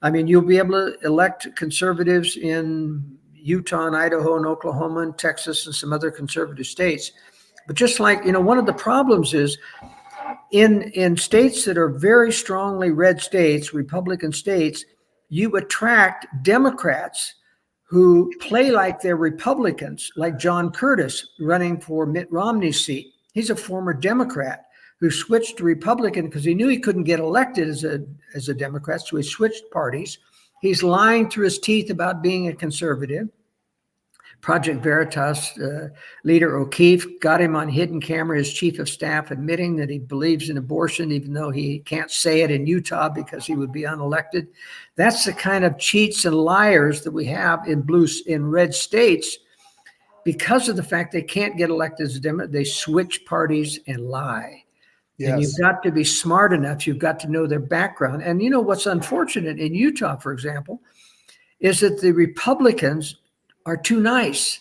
I mean, you'll be able to elect conservatives in Utah and Idaho and Oklahoma and Texas and some other conservative states. But just like, one of the problems is in states that are very strongly red states, Republican states, you attract Democrats who play like they're Republicans, like John Curtis running for Mitt Romney's seat. He's a former Democrat who switched to Republican because he knew he couldn't get elected as a Democrat, so he switched parties. He's lying through his teeth about being a conservative. Project Veritas leader O'Keefe got him on hidden camera, his chief of staff, admitting that he believes in abortion, even though he can't say it in Utah because he would be unelected. That's the kind of cheats and liars that we have in red states because of the fact they can't get elected as a Democrat. They switch parties and lie. Yes. And you've got to be smart enough. You've got to know their background. And what's unfortunate in Utah, for example, is that the Republicans are too nice.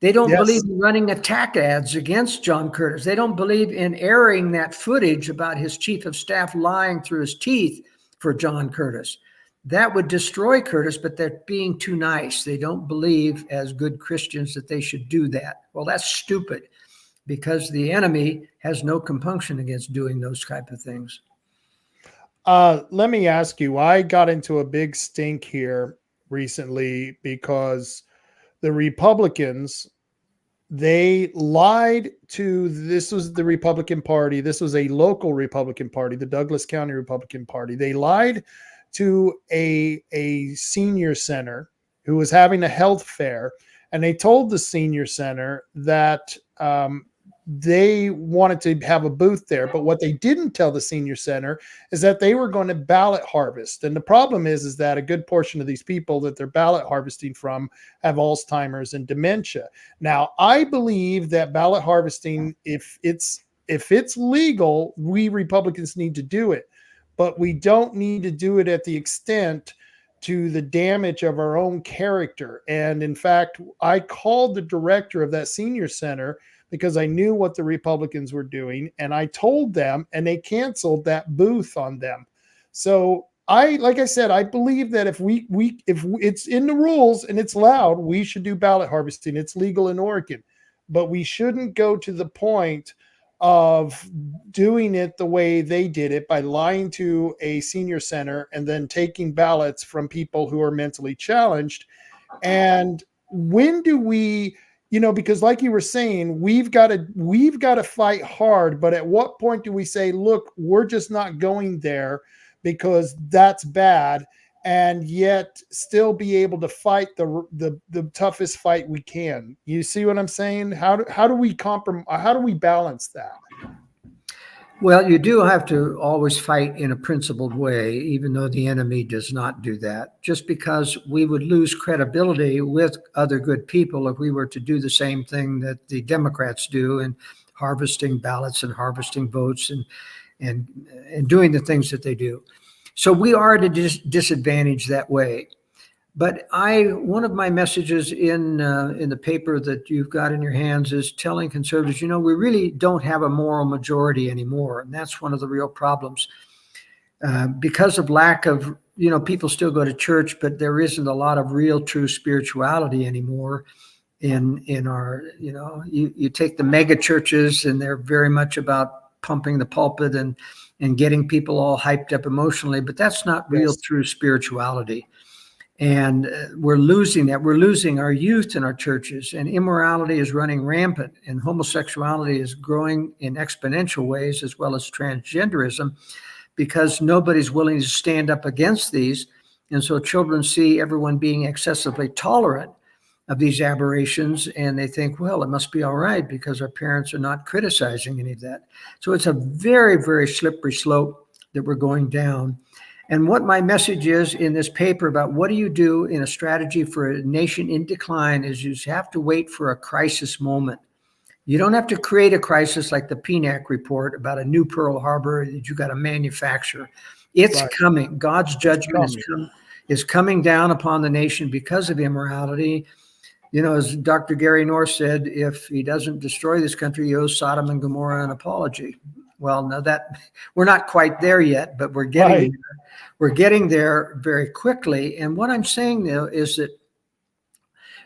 They don't believe in running attack ads against John Curtis. They don't believe in airing that footage about his chief of staff lying through his teeth for John Curtis. That would destroy Curtis, but they're being too nice. They don't believe as good Christians that they should do that. Well, that's stupid because the enemy has no compunction against doing those type of things. Let me ask you, I got into a big stink here recently because the Republicans, they lied to, this was the Republican Party. This was a local Republican Party, the Douglas County Republican Party. They lied to a senior center who was having a health fair, and they told the senior center that they wanted to have a booth there. But what they didn't tell the senior center is that they were going to ballot harvest. And the problem is that a good portion of these people that they're ballot harvesting from have Alzheimer's and dementia. Now, I believe that ballot harvesting, if it's legal, we Republicans need to do it, but we don't need to do it at the extent to the damage of our own character. And in fact, I called the director of that senior center because I knew what the Republicans were doing, and I told them, and they canceled that booth on them. So like I said, I believe that if if it's in the rules and it's allowed, we should do ballot harvesting. It's legal in Oregon. but we shouldn't go to the point of doing it the way they did it, by lying to a senior center and then taking ballots from people who are mentally challenged. And when do we, because like you were saying, we've got to fight hard, but at what point do we say, look, we're just not going there because that's bad, and yet still be able to fight the toughest fight we can? You see what I'm saying? How do we how do we balance that? Well, you do have to always fight in a principled way, even though the enemy does not do that, just because we would lose credibility with other good people if we were to do the same thing that the Democrats do in harvesting ballots and harvesting votes and doing the things that they do. So we are at a disadvantage that way. But one of my messages in the paper that you've got in your hands is telling conservatives, we really don't have a moral majority anymore. And that's one of the real problems. Because of lack of, people still go to church, but there isn't a lot of real true spirituality anymore in our, you take the mega churches and they're very much about pumping the pulpit and getting people all hyped up emotionally, but that's not real true spirituality. And we're losing that. We're losing our youth in our churches, and immorality is running rampant, and homosexuality is growing in exponential ways, as well as transgenderism, because nobody's willing to stand up against these. And so children see everyone being excessively tolerant of these aberrations, and they think, well, it must be all right because our parents are not criticizing any of that. So it's a very, very slippery slope that we're going down. And what my message is in this paper about what do you do in a strategy for a nation in decline is you have to wait for a crisis moment. You don't have to create a crisis like the PNAC report about a new Pearl Harbor that you got to manufacture. It's coming. God's judgment is coming down upon the nation because of immorality. As Dr. Gary North said, if he doesn't destroy this country, he owes Sodom and Gomorrah an apology. Well, now that we're not quite there yet, but we're getting there. We're getting there very quickly. And what I'm saying though is that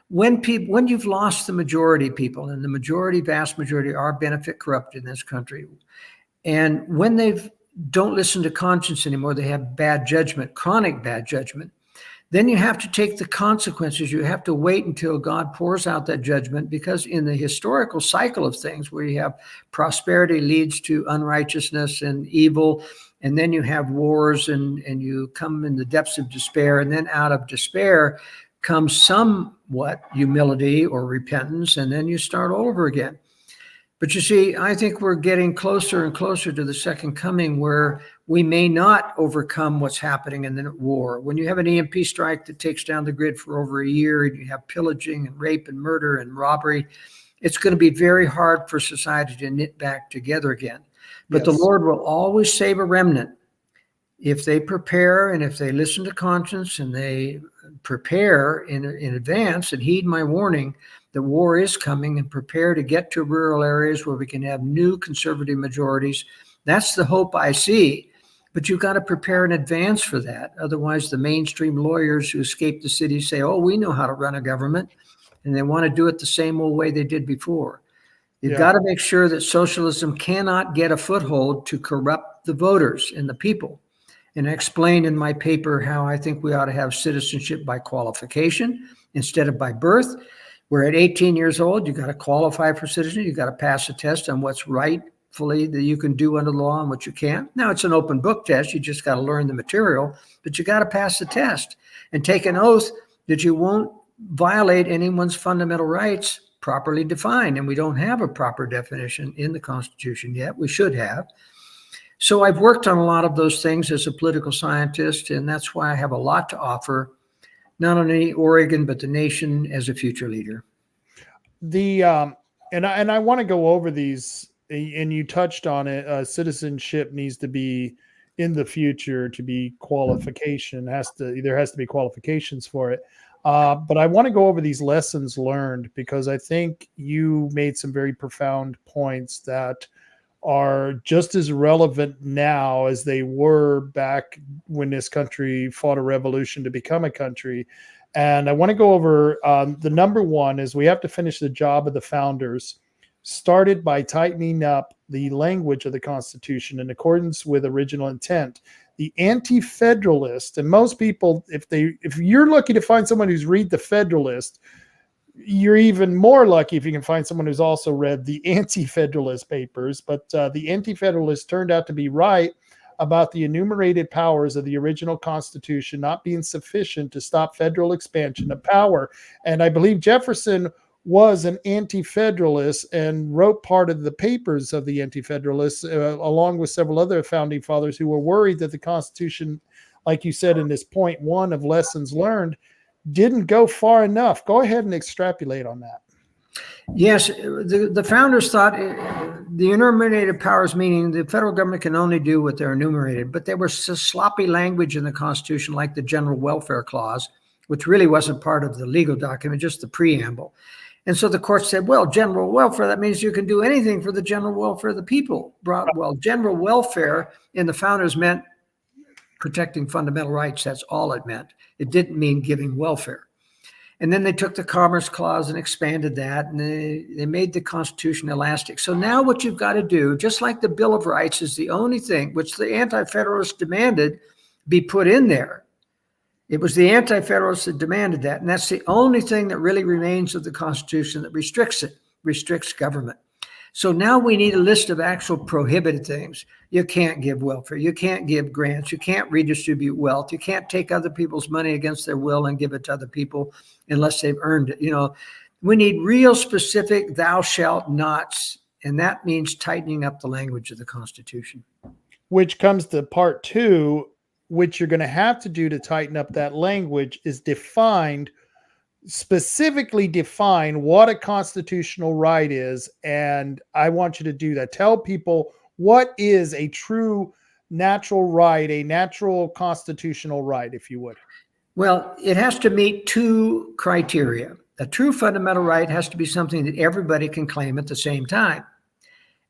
when you've lost the majority people, and the vast majority are benefit corrupt in this country, and when they don't listen to conscience anymore, they have bad judgment, chronic bad judgment, then you have to take the consequences. You have to wait until God pours out that judgment, because in the historical cycle of things where you have prosperity leads to unrighteousness and evil, and then you have wars and you come in the depths of despair, and then out of despair comes somewhat humility or repentance, and then you start all over again. But you see, I think we're getting closer and closer to the second coming where we may not overcome what's happening in the war. When you have an EMP strike that takes down the grid for over a year, and you have pillaging and rape and murder and robbery, it's going to be very hard for society to knit back together again. But the Lord will always save a remnant if they prepare, and if they listen to conscience and they prepare in advance and heed my warning that war is coming, and prepare to get to rural areas where we can have new conservative majorities. That's the hope I see. But you've got to prepare in advance for that. Otherwise, the mainstream lawyers who escape the city say, oh, we know how to run a government, and they want to do it the same old way they did before. You've got to make sure that socialism cannot get a foothold to corrupt the voters and the people. And I explain in my paper how I think we ought to have citizenship by qualification instead of by birth. Where at 18 years old, you got to qualify for citizenship. You got to pass a test on what's rightfully that you can do under the law and what you can't. Now it's an open book test. You just got to learn the material, but you got to pass the test and take an oath that you won't violate anyone's fundamental rights properly defined. And we don't have a proper definition in the Constitution yet. We should have. So I've worked on a lot of those things as a political scientist, and that's why I have a lot to offer, not only Oregon, but the nation as a future leader. And I want to go over these, and you touched on it. Citizenship needs to be in the future to be qualification. There has to be qualifications for it. But I want to go over these lessons learned, because I think you made some very profound points that are just as relevant now as they were back when this country fought a revolution to become a country. And I want to go over the number one is we have to finish the job of the founders, started by tightening up the language of the Constitution in accordance with original intent. The anti-federalist, and most people, if you're lucky to find someone who's read the Federalist, you're even more lucky if you can find someone who's also read the anti-federalist papers. But the anti-federalists turned out to be right about the enumerated powers of the original Constitution not being sufficient to stop federal expansion of power. And I believe Jefferson was an anti-federalist and wrote part of the papers of the anti-federalists, along with several other founding fathers who were worried that the Constitution, like you said in this point one of lessons learned, didn't go far enough. Go ahead and extrapolate on that. Yes, the founders thought the enumerated powers, meaning the federal government can only do what they're enumerated, but there was sloppy language in the Constitution, like the General Welfare Clause, which really wasn't part of the legal document, just the preamble. And so the court said, well, general welfare, that means you can do anything for the general welfare of the people. Well, general welfare in the founders meant protecting fundamental rights. That's all it meant. It didn't mean giving welfare. And then they took the Commerce Clause and expanded that, and they made the Constitution elastic. So now what you've got to do, just like the Bill of Rights is the only thing which the Anti-Federalists demanded be put in there. It was the Anti-Federalists that demanded that, and that's the only thing that really remains of the Constitution that restricts government. So now we need a list of actual prohibited things. You can't give welfare. You can't give grants. You can't redistribute wealth. You can't take other people's money against their will and give it to other people unless they've earned it. You know, we need real specific thou shalt nots, and that means tightening up the language of the Constitution. Which comes to part two, which you're going to have to do to tighten up that language is specifically define what a constitutional right is. And I want you to do that. Tell people what is a true natural right, a natural constitutional right, if you would. Well, it has to meet two criteria. A true fundamental right has to be something that everybody can claim at the same time.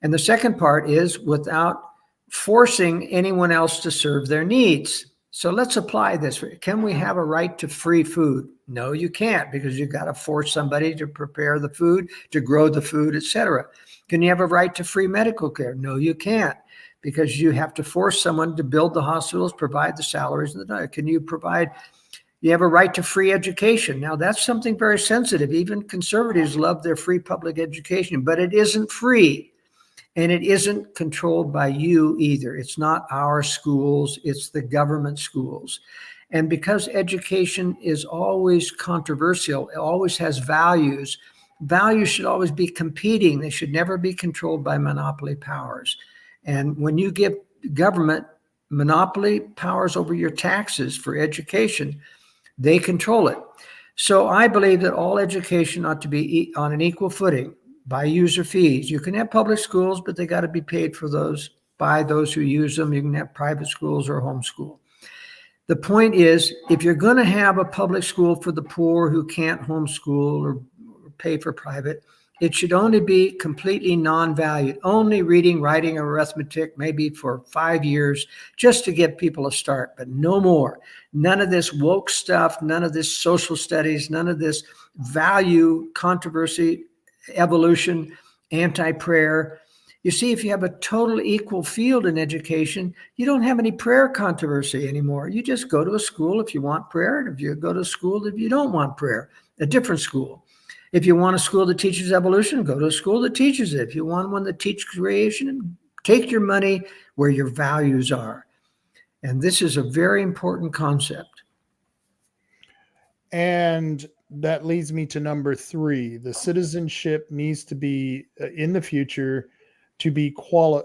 And the second part is without forcing anyone else to serve their needs. So let's apply this. Can we have a right to free food? No, you can't, because you've got to force somebody to prepare the food, to grow the food, etc. Can you have a right to free medical care? No, you can't, because you have to force someone to build the hospitals, provide the salaries. Can you provide, you have a right to free education. Now that's something very sensitive. Even conservatives love their free public education, but it isn't free. And it isn't controlled by you either. It's not our schools, it's the government schools. And because education is always controversial, it always has values. Values should always be competing. They should never be controlled by monopoly powers. And when you give government monopoly powers over your taxes for education, they control it. So I believe that all education ought to be on an equal footing by user fees. You can have public schools, but they got to be paid for those by those who use them. You can have private schools or homeschool. The point is, if you're going to have a public school for the poor who can't homeschool or pay for private, it should only be completely non-valued, only reading, writing, or arithmetic, maybe for 5 years, just to give people a start, but no more. None of this woke stuff, none of this social studies, none of this value, controversy, evolution, anti-prayer. You see, if you have a total equal field in education, you don't have any prayer controversy anymore. You just go to a school if you want prayer, and if you go to a school if you don't want prayer, a different school. If you want a school that teaches evolution, go to a school that teaches it. If you want one that teaches creation, take your money where your values are. And this is a very important concept. And that leads me to number 3. The citizenship needs to be in the future to be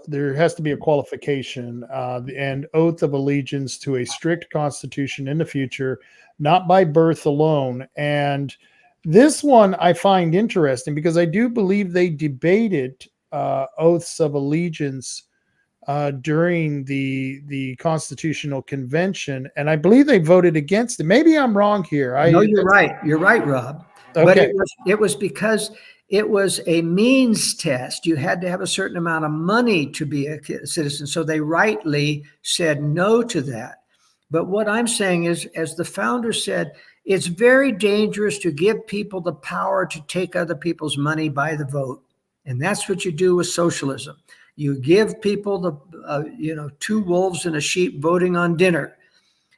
there has to be a qualification and oath of allegiance to a strict constitution in the future, not by birth alone. And this one I find interesting because I do believe they debated oaths of allegiance during the Constitutional Convention, and I believe they voted against it. Maybe I'm wrong here. No, you're right. You're right, Rob. Okay. But it was because it was a means test. You had to have a certain amount of money to be a citizen. So they rightly said no to that. But what I'm saying is, as the founder said, It's very dangerous to give people the power to take other people's money by the vote. And that's what you do with socialism. You give people the, two wolves and a sheep voting on dinner.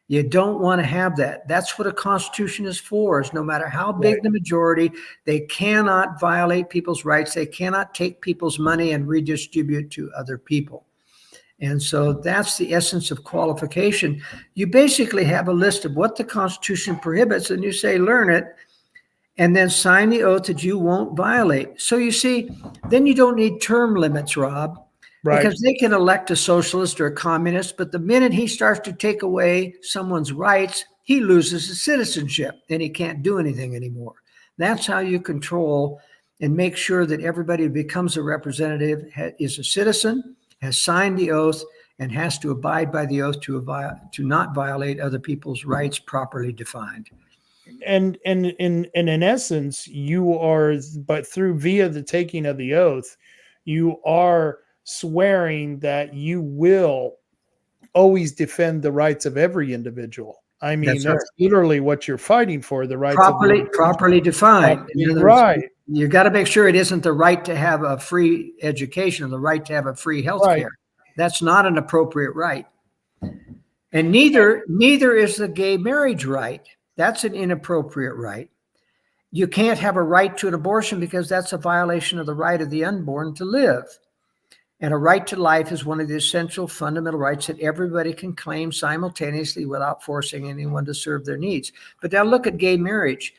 You don't want to have that. That's what a constitution is for, is no matter how big the majority, they cannot violate people's rights. They cannot take people's money and redistribute to other people. And so that's the essence of qualification. You basically have a list of what the Constitution prohibits, and you say, learn it, and then sign the oath that you won't violate. So you see, then you don't need term limits, Rob. Right. Because they can elect a socialist or a communist, but the minute he starts to take away someone's rights, he loses his citizenship and he can't do anything anymore. That's how you control and make sure that everybody who becomes a representative is a citizen, has signed the oath, and has to abide by the oath to not violate other people's rights properly defined. And in essence, you are, but via the taking of the oath, you are swearing that you will always defend the rights of every individual. I mean, that's literally what you're fighting for, the rights properly defined. Right. You got to make sure it isn't the right to have a free education or the right to have a free health care. Right. That's not an appropriate right. And neither is the gay marriage right. That's an inappropriate right. You can't have a right to an abortion because that's a violation of the right of the unborn to live. And a right to life is one of the essential fundamental rights that everybody can claim simultaneously without forcing anyone to serve their needs. But now look at gay marriage.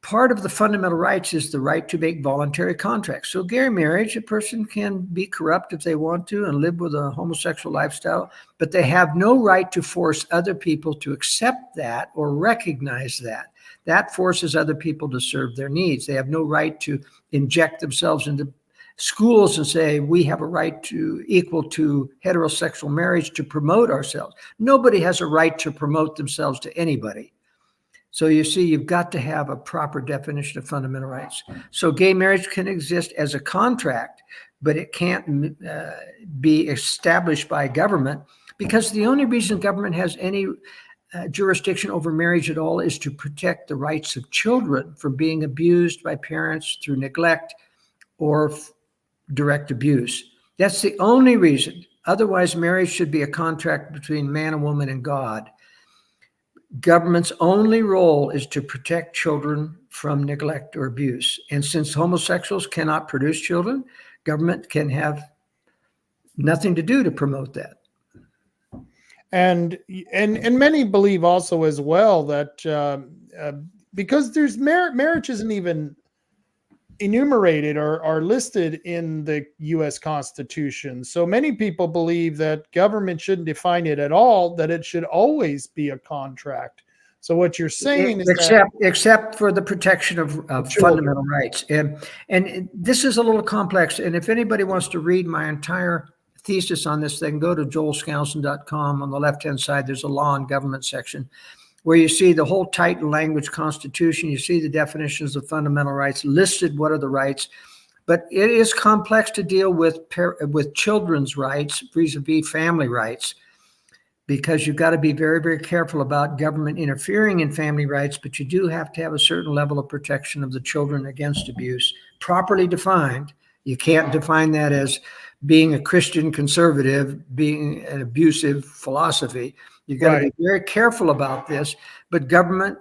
Part of the fundamental rights is the right to make voluntary contracts. So gay marriage, a person can be corrupt if they want to and live with a homosexual lifestyle, but they have no right to force other people to accept that or recognize that. That forces other people to serve their needs. They have no right to inject themselves into schools and say, we have a right to equal to heterosexual marriage to promote ourselves. Nobody has a right to promote themselves to anybody. So you see, you've got to have a proper definition of fundamental rights. So gay marriage can exist as a contract, but it can't be established by government, because the only reason government has any jurisdiction over marriage at all is to protect the rights of children from being abused by parents through neglect or direct abuse. That's the only reason. Otherwise, marriage should be a contract between man and woman and God. Government's only role is to protect children from neglect or abuse. And since homosexuals cannot produce children, government can have nothing to do to promote that. And many believe also as well that because there's marriage isn't even enumerated or listed in the U.S. Constitution. So many people believe that government shouldn't define it at all, that it should always be a contract. So what you're saying is except for the protection of fundamental rights. And this is a little complex. And if anybody wants to read my entire thesis on this thing, go to joelskousen.com. On the left-hand side, there's a law and government section, where you see the whole title language Constitution, you see the definitions of fundamental rights listed, what are the rights, but it is complex to deal with children's rights vis-a-vis family rights, because you've got to be very, very careful about government interfering in family rights, but you do have to have a certain level of protection of the children against abuse, properly defined. You can't define that as being a Christian conservative, being an abusive philosophy. You've got to be very careful about this, but government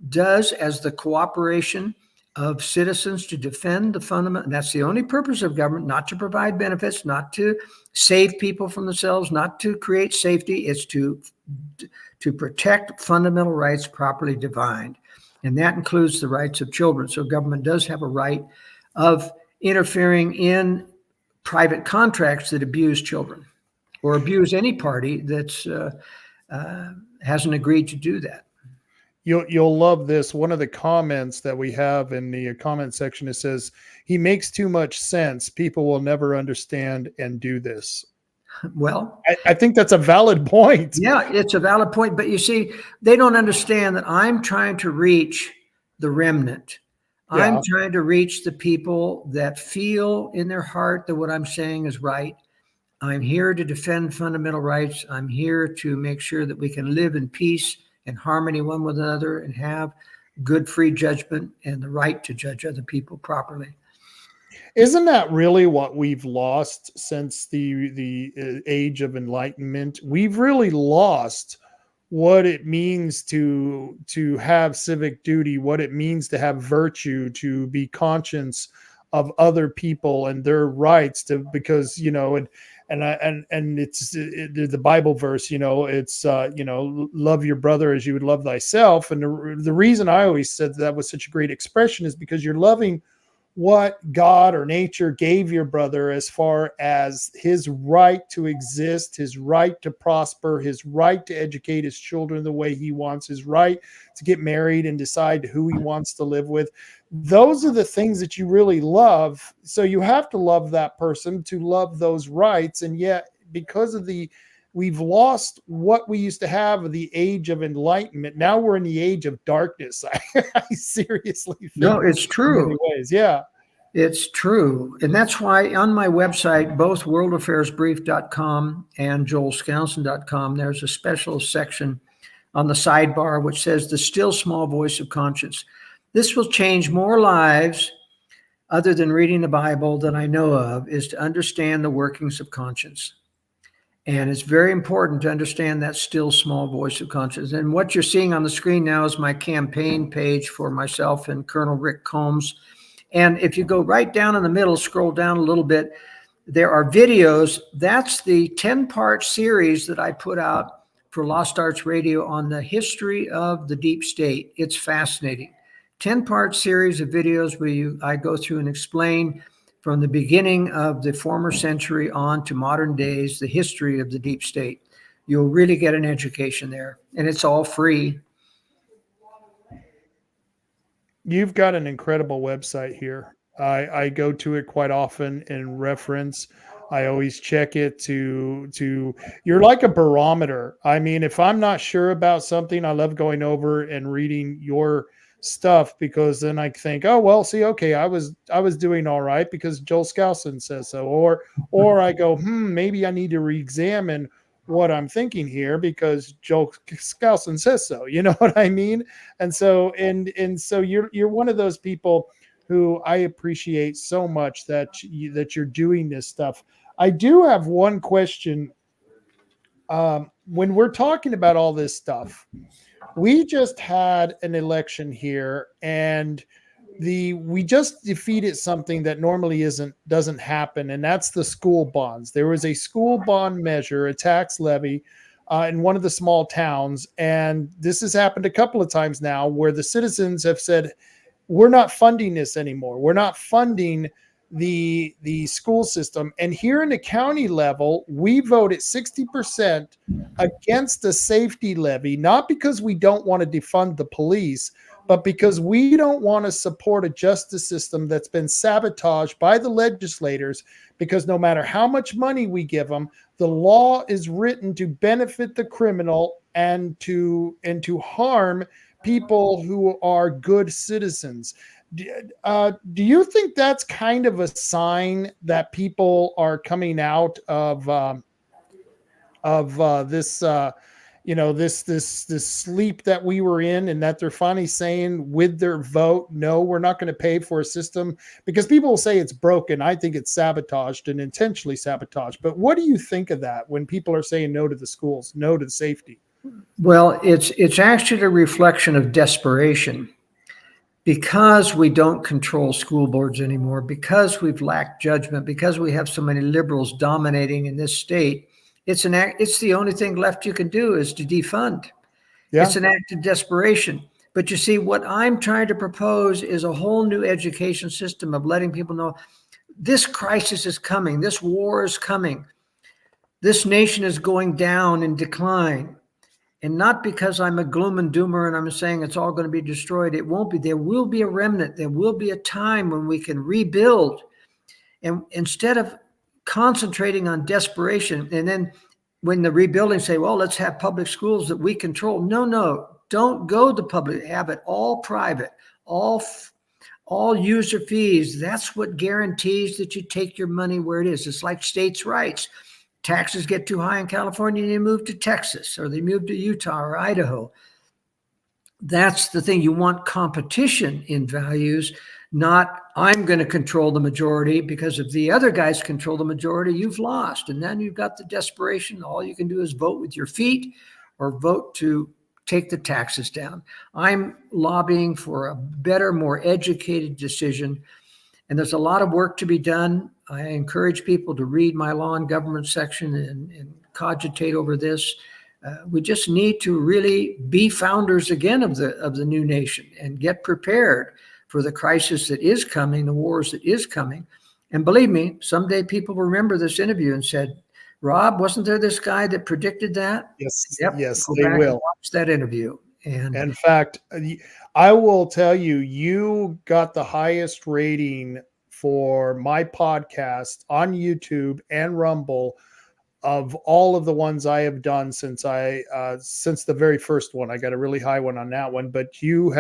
does as the cooperation of citizens to defend the fundamental. That's the only purpose of government, not to provide benefits, not to save people from themselves, not to create safety. It's to protect fundamental rights properly defined. And that includes the rights of children. So government does have a right of interfering in private contracts that abuse children or abuse any party that's hasn't agreed to do that. You'll love this. One of the comments that we have in the comment section, it says, he makes too much sense. People will never understand and do this. Well, I think that's a valid point. Yeah, it's a valid point. But you see, they don't understand that I'm trying to reach the remnant. Yeah. I'm trying to reach the people that feel in their heart that what I'm saying is right. I'm here to defend fundamental rights. I'm here to make sure that we can live in peace in harmony one with another and have good free judgment and the right to judge other people properly. Isn't that really what we've lost since the age of enlightenment? We've really lost what it means to have civic duty, what it means to have virtue, to be conscious of other people and their rights, to because and it's the Bible verse, it's love your brother as you would love thyself. And the reason I always said that was such a great expression is because you're loving what God or nature gave your brother as far as his right to exist, his right to prosper, his right to educate his children the way he wants, his right to get married and decide who he wants to live with. Those are the things that you really love. So you have to love that person to love those rights. And yet, because of we've lost what we used to have, the age of enlightenment. Now we're in the age of darkness. I seriously think. No, it's true. In many ways. Yeah. It's true. And that's why on my website, both worldaffairsbrief.com and joelskousen.com, there's a special section on the sidebar which says the still small voice of conscience. This will change more lives other than reading the Bible that I know of, is to understand the workings of conscience. And it's very important to understand that still small voice of conscience. And what you're seeing on the screen now is my campaign page for myself and Colonel Rick Combs. And if you go right down in the middle, scroll down a little bit, there are videos. That's the 10-part series that I put out for Lost Arts Radio on the history of the deep state. It's fascinating. 10-part series of videos where I go through and explain from the beginning of the former century on to modern days, the history of the deep state. You'll really get an education there, and it's all free. You've got an incredible website here. I go to it quite often in reference. I always check it to you're like a barometer. I mean, if I'm not sure about something, I love going over and reading your stuff, because then I think, oh, well, see, okay, I was doing all right because Joel Skousen says so. Or I go, maybe I need to re-examine what I'm thinking here because Joel Skousen says so. You know what I mean? And so so you're one of those people who I appreciate so much that you're doing this stuff. I do have one question. When we're talking about all this stuff, we just had an election here, and we just defeated something that normally doesn't happen, and that's the school bonds. There was a school bond measure, a tax levy, in one of the small towns, and this has happened a couple of times now, where the citizens have said, "We're not funding this anymore. We're not funding the school system." And here in the county level, we voted 60% against the safety levy, not because we don't want to defund the police, but because we don't want to support a justice system that's been sabotaged by the legislators, because no matter how much money we give them, the law is written to benefit the criminal and to harm people who are good citizens. Do you think that's kind of a sign that people are coming out of this this sleep that we were in, and that they're finally saying with their vote, no, we're not going to pay for a system? Because people will say it's broken. I think it's sabotaged and intentionally sabotaged. But what do you think of that when people are saying no to the schools, no to the safety? Well, it's actually a reflection of desperation. Because we don't control school boards anymore, because we've lacked judgment, because we have so many liberals dominating in this state, it's the only thing left you can do is to defund. Yeah. It's an act of desperation. But you see, what I'm trying to propose is a whole new education system of letting people know this crisis is coming, this war is coming, this nation is going down in decline. And not because I'm a gloom and doomer and I'm saying it's all going to be destroyed. It won't be. There will be a remnant. There will be a time when we can rebuild. And instead of concentrating on desperation, and then when the rebuilding say, well, let's have public schools that we control. No, don't go to public. Have it all private, all user fees. That's what guarantees that you take your money where it is. It's like states' rights. Taxes get too high in California, and they move to Texas, or they move to Utah or Idaho. That's the thing. You want competition in values, not I'm going to control the majority, because if the other guys control the majority, you've lost. And then you've got the desperation. All you can do is vote with your feet or vote to take the taxes down. I'm lobbying for a better, more educated decision. And there's a lot of work to be done. I encourage people to read my law and government section and cogitate over this. We just need to really be founders again of the new nation and get prepared for the crisis that is coming, the wars that is coming. And believe me, someday people will remember this interview and said, Rob, wasn't there this guy that predicted that? Yes, Yep. yes, Go they back will. and watch that interview. And In fact, I will tell you, you got the highest rating for my podcast on YouTube and Rumble of all of the ones I have done since the very first one. I got a really high one on that one, but you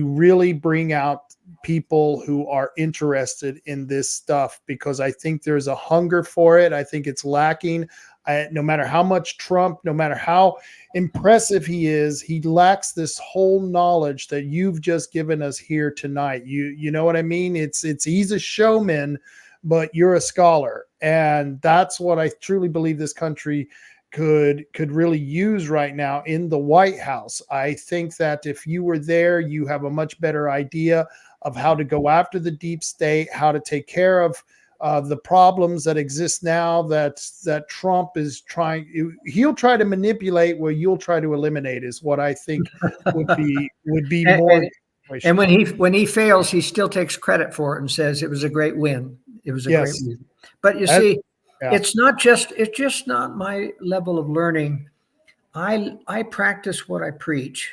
really bring out people who are interested in this stuff, because I think there's a hunger for it. I think it's lacking. No matter how much Trump, no matter how impressive he is, he lacks this whole knowledge that you've just given us here tonight. You know what I mean? He's a showman, but you're a scholar. And that's what I truly believe this country could really use right now in the White House. I think that if you were there, you have a much better idea of how to go after the deep state, how to take care of the problems that exist now that Trump is he'll try to manipulate where you'll try to eliminate, is what I think would be more. And when he fails, he still takes credit for it and says it was a great win. It was a great win. But you see, it's just not my level of learning. I practice what I preach.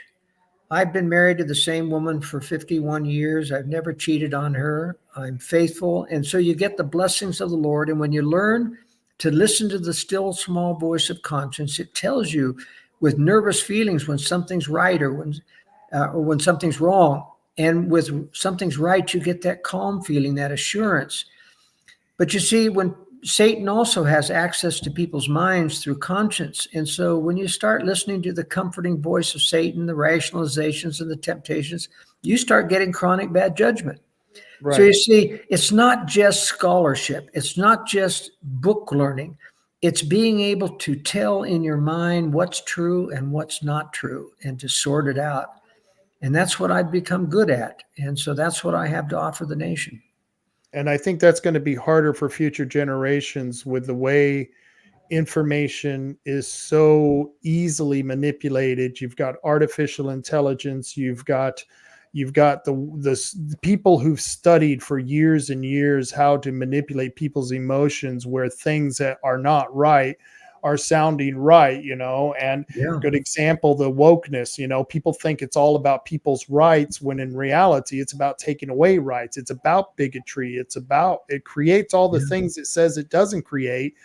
I've been married to the same woman for 51 years. I've never cheated on her. I'm faithful. And so you get the blessings of the Lord. And when you learn to listen to the still small voice of conscience, it tells you with nervous feelings when something's right or when something's wrong. And with something's right, you get that calm feeling, that assurance. But you see, when Satan also has access to people's minds through conscience. And so when you start listening to the comforting voice of Satan, the rationalizations and the temptations, you start getting chronic bad judgment. Right. So you see, it's not just scholarship. It's not just book learning. It's being able to tell in your mind what's true and what's not true and to sort it out. And that's what I've become good at. And so that's what I have to offer the nation. And I think that's going to be harder for future generations with the way information is so easily manipulated. You've got artificial intelligence. You've got the people who've studied for years and years how to manipulate people's emotions, where things that are not right are sounding right, and good example, the wokeness, people think it's all about people's rights, when in reality, it's about taking away rights. It's about bigotry. It creates all the things it says it doesn't create.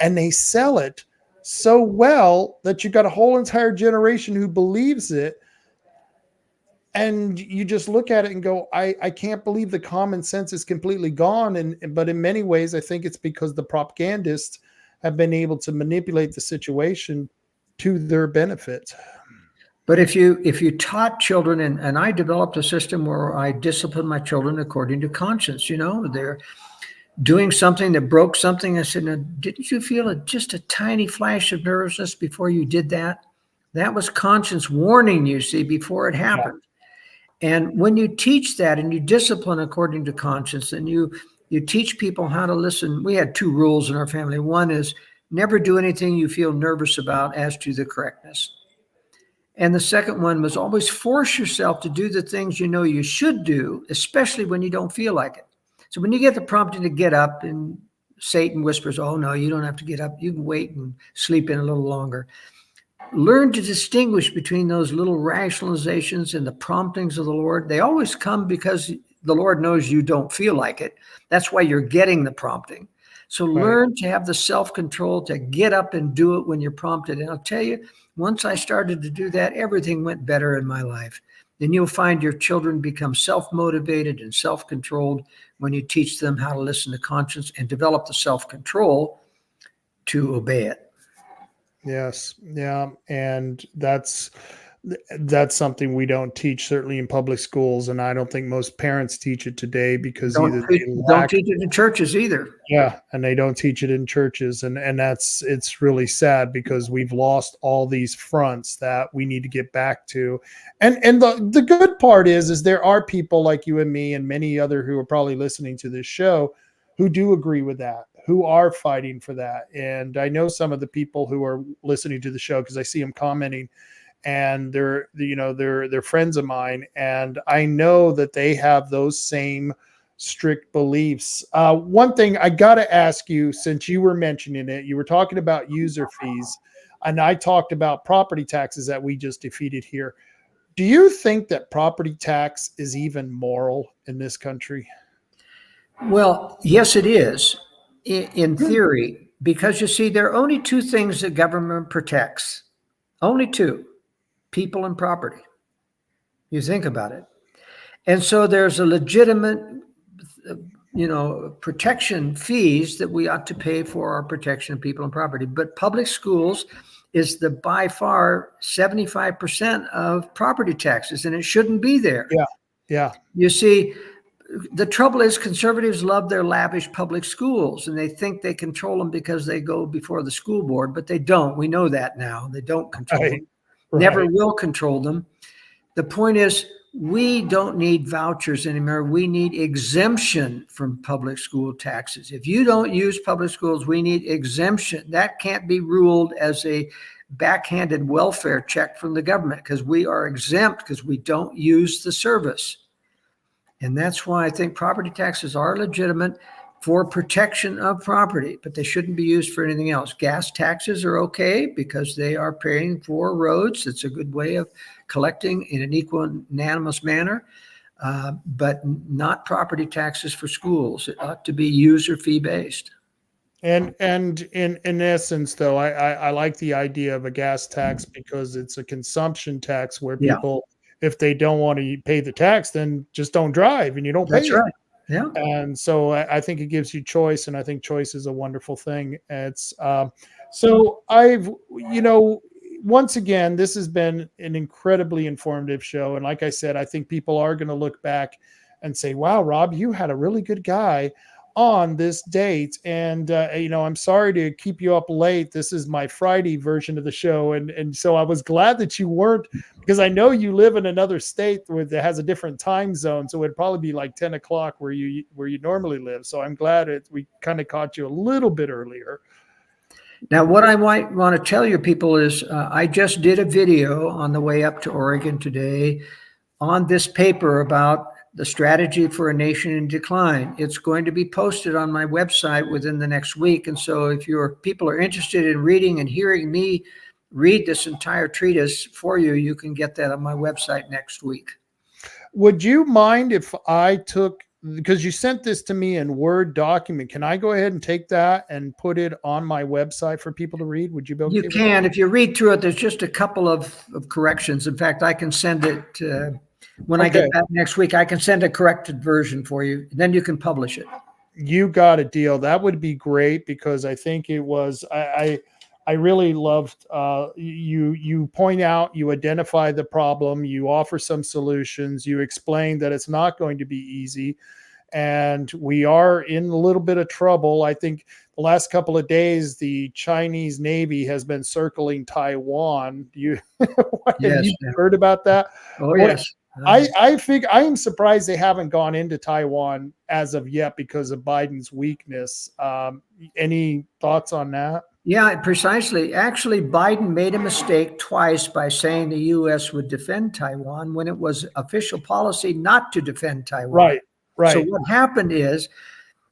And they sell it so well that you've got a whole entire generation who believes it. And you just look at it and go, I can't believe the common sense is completely gone. But in many ways, I think it's because the propagandists have been able to manipulate the situation to their benefit. But if you taught children, and I developed a system where I discipline my children according to conscience, they're doing something that broke something. I said, now, didn't you feel just a tiny flash of nervousness before you did that? That was conscience warning you, see, before it happened. Yeah. And when you teach that and you discipline according to conscience, and you teach people how to listen. We had 2 rules in our family. One is never do anything you feel nervous about as to the correctness. And the second one was always force yourself to do the things you know you should do, especially when you don't feel like it. So when you get the prompting to get up and Satan whispers, oh, no, you don't have to get up. You can wait and sleep in a little longer. Learn to distinguish between those little rationalizations and the promptings of the Lord. They always come because the Lord knows you don't feel like it. That's why you're getting the prompting. So learn to have the self-control to get up and do it when you're prompted. And I'll tell you, once I started to do that, everything went better in my life. Then you'll find your children become self-motivated and self-controlled when you teach them how to listen to conscience and develop the self-control to obey it. Yes. Yeah. And that's That's something we don't teach, certainly in public schools, and I don't think most parents teach it today because either they Don't lack, teach it in churches either. yeah, and they don't teach it in churches, and it's really sad because we've lost all these fronts that we need to get back to. And the good part is there are people like you and me and many other who are probably listening to this show who do agree with that, who are fighting for that. And I know some of the people who are listening to the show because I see them commenting, and they're friends of mine, and I know that they have those same strict beliefs. One thing I got to ask you, since you were mentioning it, you were talking about user fees, and I talked about property taxes that we just defeated here. Do you think that property tax is even moral in this country? Well, yes, it is in theory, because you see, there are only two things that government protects. Only two: people and property. You think about it. And so there's a legitimate, protection fees that we ought to pay for our protection of people and property. But public schools is the by far 75% of property taxes, and it shouldn't be there. Yeah. Yeah. You see, the trouble is conservatives love their lavish public schools, and they think they control them because they go before the school board, but they don't. We know that now. They don't control Right. them. Right. Never will control them. The point is, we don't need vouchers anymore. We need exemption from public school taxes. If you don't use public schools, we need exemption. That can't be ruled as a backhanded welfare check from the government, because we are exempt because we don't use the service. And that's why I think property taxes are legitimate for protection of property, but they shouldn't be used for anything else. Gas taxes are okay because they are paying for roads. It's a good way of collecting in an equal, unanimous manner, but not property taxes for schools. It ought to be user fee based. And in essence, though, I like the idea of a gas tax because it's a consumption tax where Yeah. people, if they don't want to pay the tax, then just don't drive and you don't pay That's it. right. Yeah. And so I think it gives you choice, and I think choice is a wonderful thing. It's so I've, once again, this has been an incredibly informative show. And like I said, I think people are going to look back and say, wow, Rob, you had a really good guy on this date. And, I'm sorry to keep you up late. This is my Friday version of the show. And so I was glad that you weren't, because I know you live in another state that has a different time zone. So it'd probably be like 10 o'clock where you normally live. So I'm glad we kind of caught you a little bit earlier. Now, what I might want to tell you people is I just did a video on the way up to Oregon today on this paper about the strategy for a nation in decline. It's going to be posted on my website within the next week. And so if people are interested in reading and hearing me read this entire treatise for you, you can get that on my website next week. Would you mind if I because you sent this to me in Word document, can I go ahead and take that and put it on my website for people to read? Would you be okay You with can. that? If you read through it, there's just a couple of corrections. In fact, I can send it when I get back next week. I can send a corrected version for you. Then you can publish it. You got a deal. That would be great, because I think it was, I really loved, you point out, you identify the problem, you offer some solutions, you explain that it's not going to be easy, and we are in a little bit of trouble. I think the last couple of days, the Chinese Navy has been circling Taiwan. Have you heard about that? Oh, yes. I think I am surprised they haven't gone into Taiwan as of yet because of Biden's weakness. Any thoughts on that? Yeah, precisely. Actually, Biden made a mistake twice by saying the U.S. would defend Taiwan when it was official policy not to defend Taiwan. Right. So what happened is,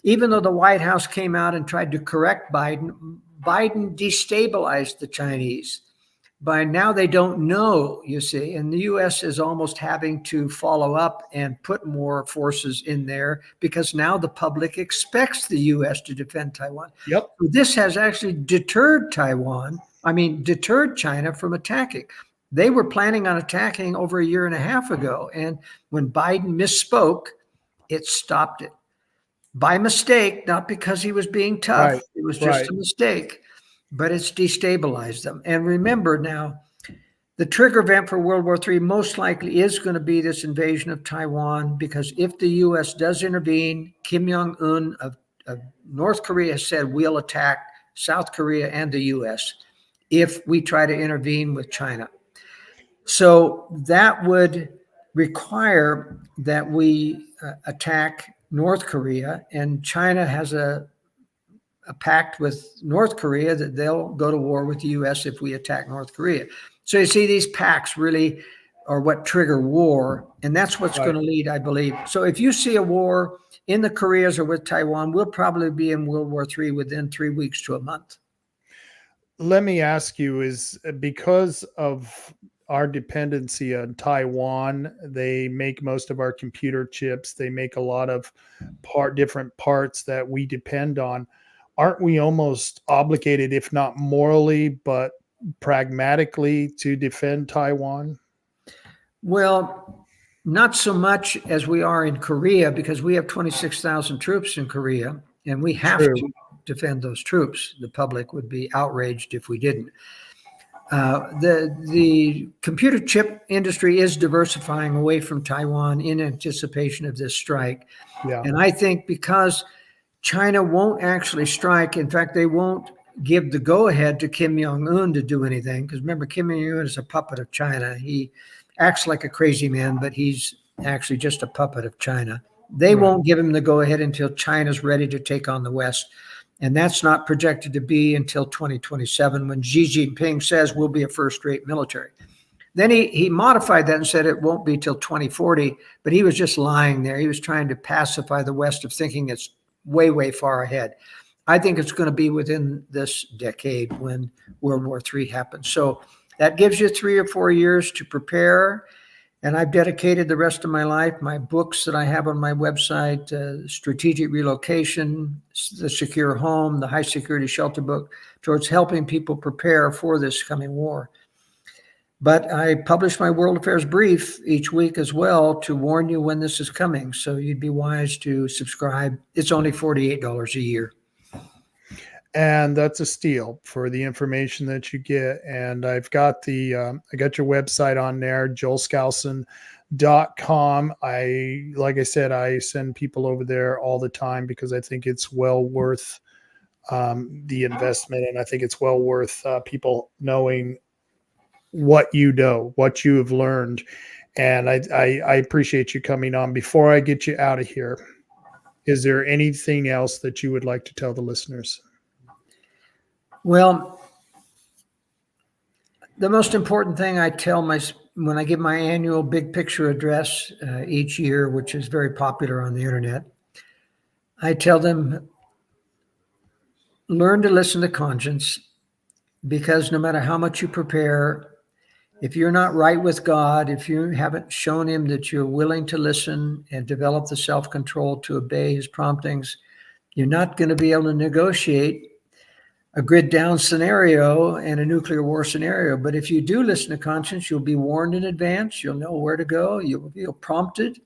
even though the White House came out and tried to correct Biden, Biden destabilized the Chinese. By now, they don't know, you see, and the U.S. is almost having to follow up and put more forces in there because now the public expects the U.S. to defend Taiwan. Yep. This has actually deterred China from attacking. They were planning on attacking over a year and a half ago. And when Biden misspoke, it stopped it by mistake, not because he was being tough. Right. It was just a mistake. But it's destabilized them. And remember now, The trigger event for World War III most likely is going to be this invasion of Taiwan, because if the U.S. does intervene, Kim Jong-un of North Korea has said we'll attack South Korea and the U.S. if we try to intervene with China. So that would require that we attack North Korea, and China has a pact with North Korea that they'll go to war with the U.S. if we attack North Korea. So you see, these pacts really are what trigger war, and that's what's going to lead, I believe. So if you see a war in the Koreas or with Taiwan, we'll probably be in World War III within 3 weeks to a month. Let me ask you, is because of our dependency on Taiwan, they make most of our computer chips, they make a lot of different parts that we depend on. Aren't we almost obligated, if not morally, but pragmatically, to defend Taiwan? Well, not so much as we are in Korea, because we have 26,000 troops in Korea, and we have to defend those troops. The public would be outraged if we didn't. The computer chip industry is diversifying away from Taiwan in anticipation of this strike. Yeah. And I think because China won't actually strike, in fact, they won't give the go-ahead to Kim Jong-un to do anything, because remember, Kim Jong-un is a puppet of China. He acts like a crazy man, but he's actually just a puppet of China. They won't give him the go-ahead until China's ready to take on the West. And that's not projected to be until 2027, when Xi Jinping says we'll be a first-rate military. Then he modified that and said it won't be till 2040, but he was just lying there. He was trying to pacify the West of thinking it's way, way far ahead. I think it's going to be within this decade when World War III happens. So that gives you 3 or 4 years to prepare. And I've dedicated the rest of my life, my books that I have on my website, Strategic Relocation, The Secure Home, the High Security Shelter book, towards helping people prepare for this coming war. But I publish my World Affairs Brief each week as well to warn you when this is coming. So you'd be wise to subscribe. It's only $48 a year. And that's a steal for the information that you get. And I've got I got your website on there, joelskousen.com. Like I said, I send people over there all the time because I think it's well worth the investment. And I think it's well worth people knowing what you know, what you have learned. And I appreciate you coming on. Before I get you out of here, is there anything else that you would like to tell the listeners? Well, the most important thing I tell when I give my annual big picture address each year, which is very popular on the internet, I tell them, learn to listen to conscience, because no matter how much you prepare, if you're not right with God, if you haven't shown him that you're willing to listen and develop the self-control to obey his promptings, you're not going to be able to negotiate a grid down scenario and a nuclear war scenario. But if you do listen to conscience, you'll be warned in advance. You'll know where to go. You'll feel prompted,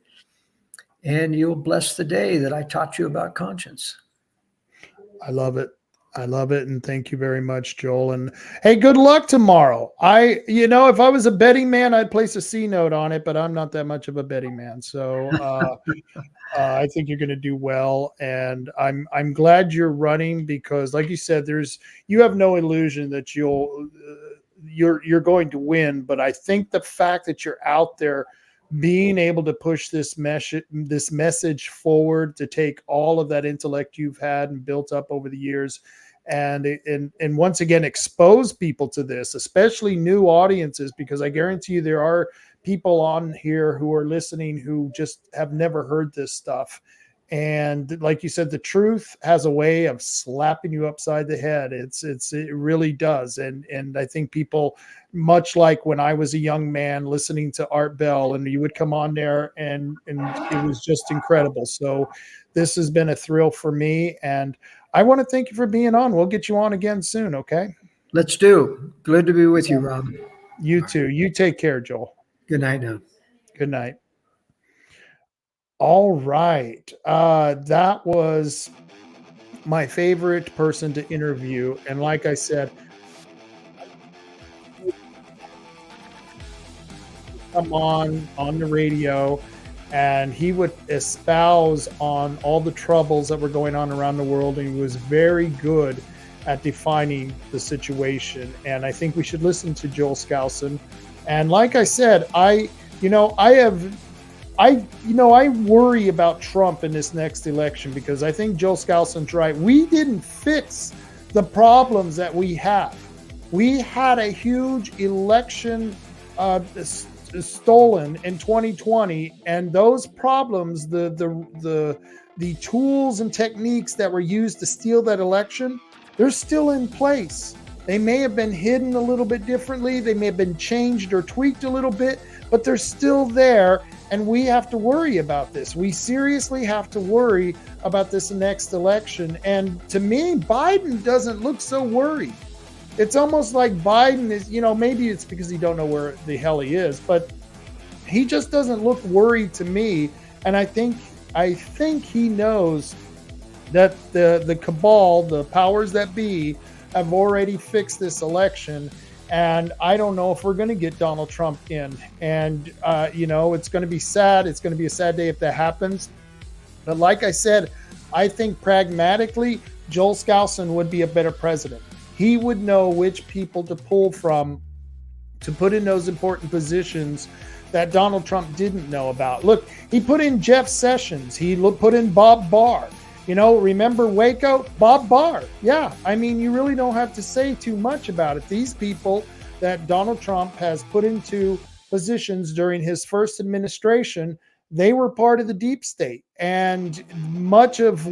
and you'll bless the day that I taught you about conscience. I love it. I love it. And thank you very much, Joel. And hey, good luck tomorrow. If I was a betting man, I'd place a C note on it, but I'm not that much of a betting man. So I think you're going to do well. And I'm glad you're running, because like you said, you have no illusion that you're going to win. But I think the fact that you're out there being able to push this message forward, to take all of that intellect you've had and built up over the years, and once again expose people to this, especially new audiences, because I guarantee you there are people on here who are listening who just have never heard this stuff. And like you said, the truth has a way of slapping you upside the head. It really does. And I think people, much like when I was a young man listening to Art Bell, and you would come on there and it was just incredible. So this has been a thrill for me, and I want to thank you for being on. We'll get you on again soon. Okay. Let's do. Good to be with you, Rob. You too. You take care, Joel. Good night now. Good night. All right. That was my favorite person to interview. And like I said, come on the radio, and he would espouse on all the troubles that were going on around the world, and he was very good at defining the situation. And I think we should listen to Joel Skousen. And like I said, I worry about Trump in this next election, because I think Joel Skousen's right. We didn't fix the problems that we have. We had a huge election stolen in 2020, and those problems, the tools and techniques that were used to steal that election, they're still in place. They may have been hidden a little bit differently, they may have been changed or tweaked a little bit, but they're still there, and we have to worry about this. We seriously have to worry about this next election. And to me, Biden doesn't look so worried. It's almost like Biden is, maybe it's because he don't know where the hell he is, but he just doesn't look worried to me. And I think he knows that the cabal, the powers that be, have already fixed this election. And I don't know if we're going to get Donald Trump in. And, it's going to be sad. It's going to be a sad day if that happens. But like I said, I think pragmatically, Joel Skousen would be a better president. He would know which people to pull from to put in those important positions that Donald Trump didn't know about. Look, he put in Jeff Sessions. He put in Bob Barr. Remember Waco? Bob Barr. Yeah, you really don't have to say too much about it. These people that Donald Trump has put into positions during his first administration, they were part of the deep state. And much of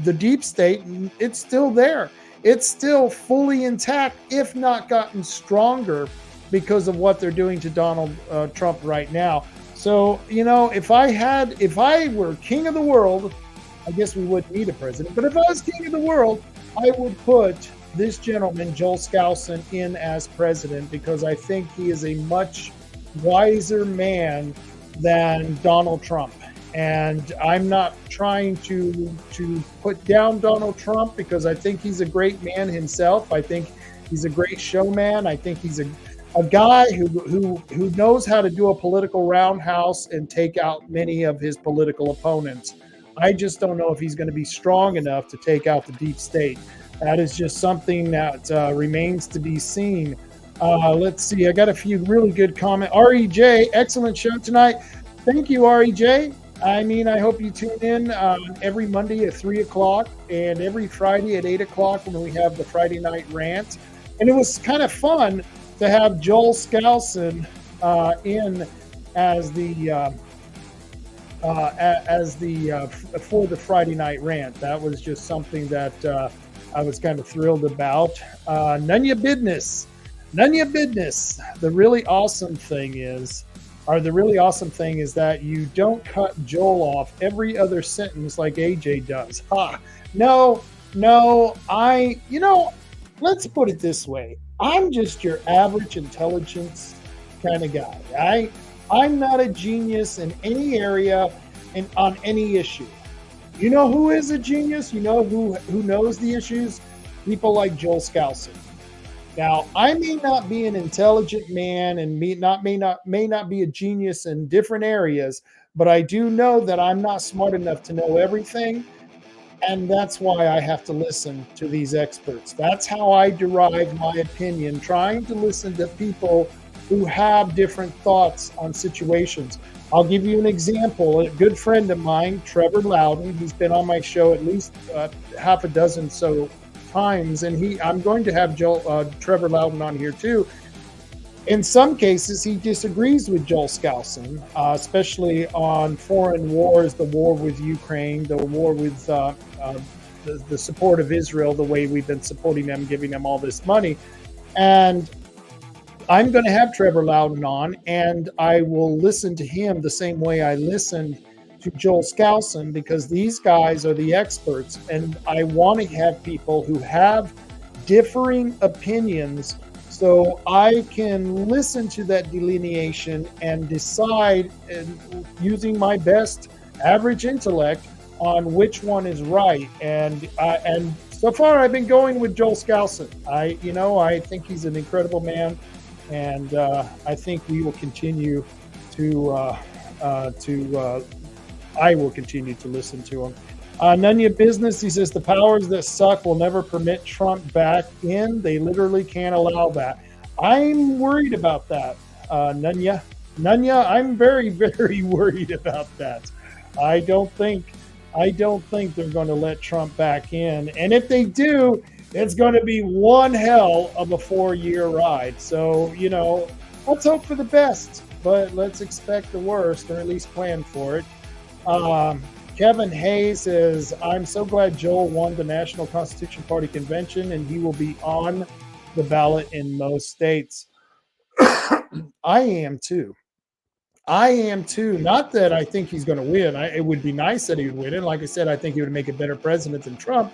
the deep state, it's still there. It's still fully intact, if not gotten stronger, because of what they're doing to Donald Trump right now. So, if I were king of the world, I guess we wouldn't need a president. But if I was king of the world, I would put this gentleman, Joel Skousen, in as president, because I think he is a much wiser man than Donald Trump. And I'm not trying to put down Donald Trump, because I think he's a great man himself. I think he's a great showman. I think he's a guy who knows how to do a political roundhouse and take out many of his political opponents. I just don't know if he's going to be strong enough to take out the deep state. That is just something that remains to be seen. Let's see. I got a few really good comments. REJ, excellent show tonight. Thank you, REJ. I hope you tune in every Monday at 3 o'clock and every Friday at 8 o'clock when we have the Friday night rant. And it was kind of fun to have Joel Skousen in as for the Friday night rant. That was just something that I was kind of thrilled about. None of your business. The really awesome thing is that you don't cut Joel off every other sentence like AJ does. No, let's put it this way. I'm just your average intelligence kind of guy. I'm not a genius in any area and on any issue. You know who is a genius? You know who knows the issues? People like Joel Skousen. Now, I may not be an intelligent man and may not be a genius in different areas, but I do know that I'm not smart enough to know everything, and that's why I have to listen to these experts. That's how I derive my opinion, trying to listen to people who have different thoughts on situations. I'll give you an example. A good friend of mine, Trevor Loudon, he's been on my show at least half a dozen so times, and I'm going to have Trevor Loudon on here too. In some cases, he disagrees with Joel Skousen, especially on foreign wars, the war with Ukraine, the war with the support of Israel, the way we've been supporting them, giving them all this money. And I'm going to have Trevor Loudon on, and I will listen to him the same way I listened to Joel Skousen, because these guys are the experts, and I want to have people who have differing opinions so I can listen to that delineation and decide, using my best average intellect, on which one is right. And so far I've been going with Joel Skousen. I think he's an incredible man, and I think we will continue I will continue to listen to him. Nunya Business, he says, the powers that suck will never permit Trump back in. They literally can't allow that. I'm worried about that, Nunya. Nunya, I'm very, very worried about that. I don't think they're going to let Trump back in. And if they do, it's going to be one hell of a 4-year ride. So, let's hope for the best, but let's expect the worst, or at least plan for it. Kevin Hayes says, I'm so glad Joel won the National Constitution Party convention and he will be on the ballot in most states. I am too. Not that I think he's going to win. It would be nice that he would win. And like I said, I think he would make a better president than Trump.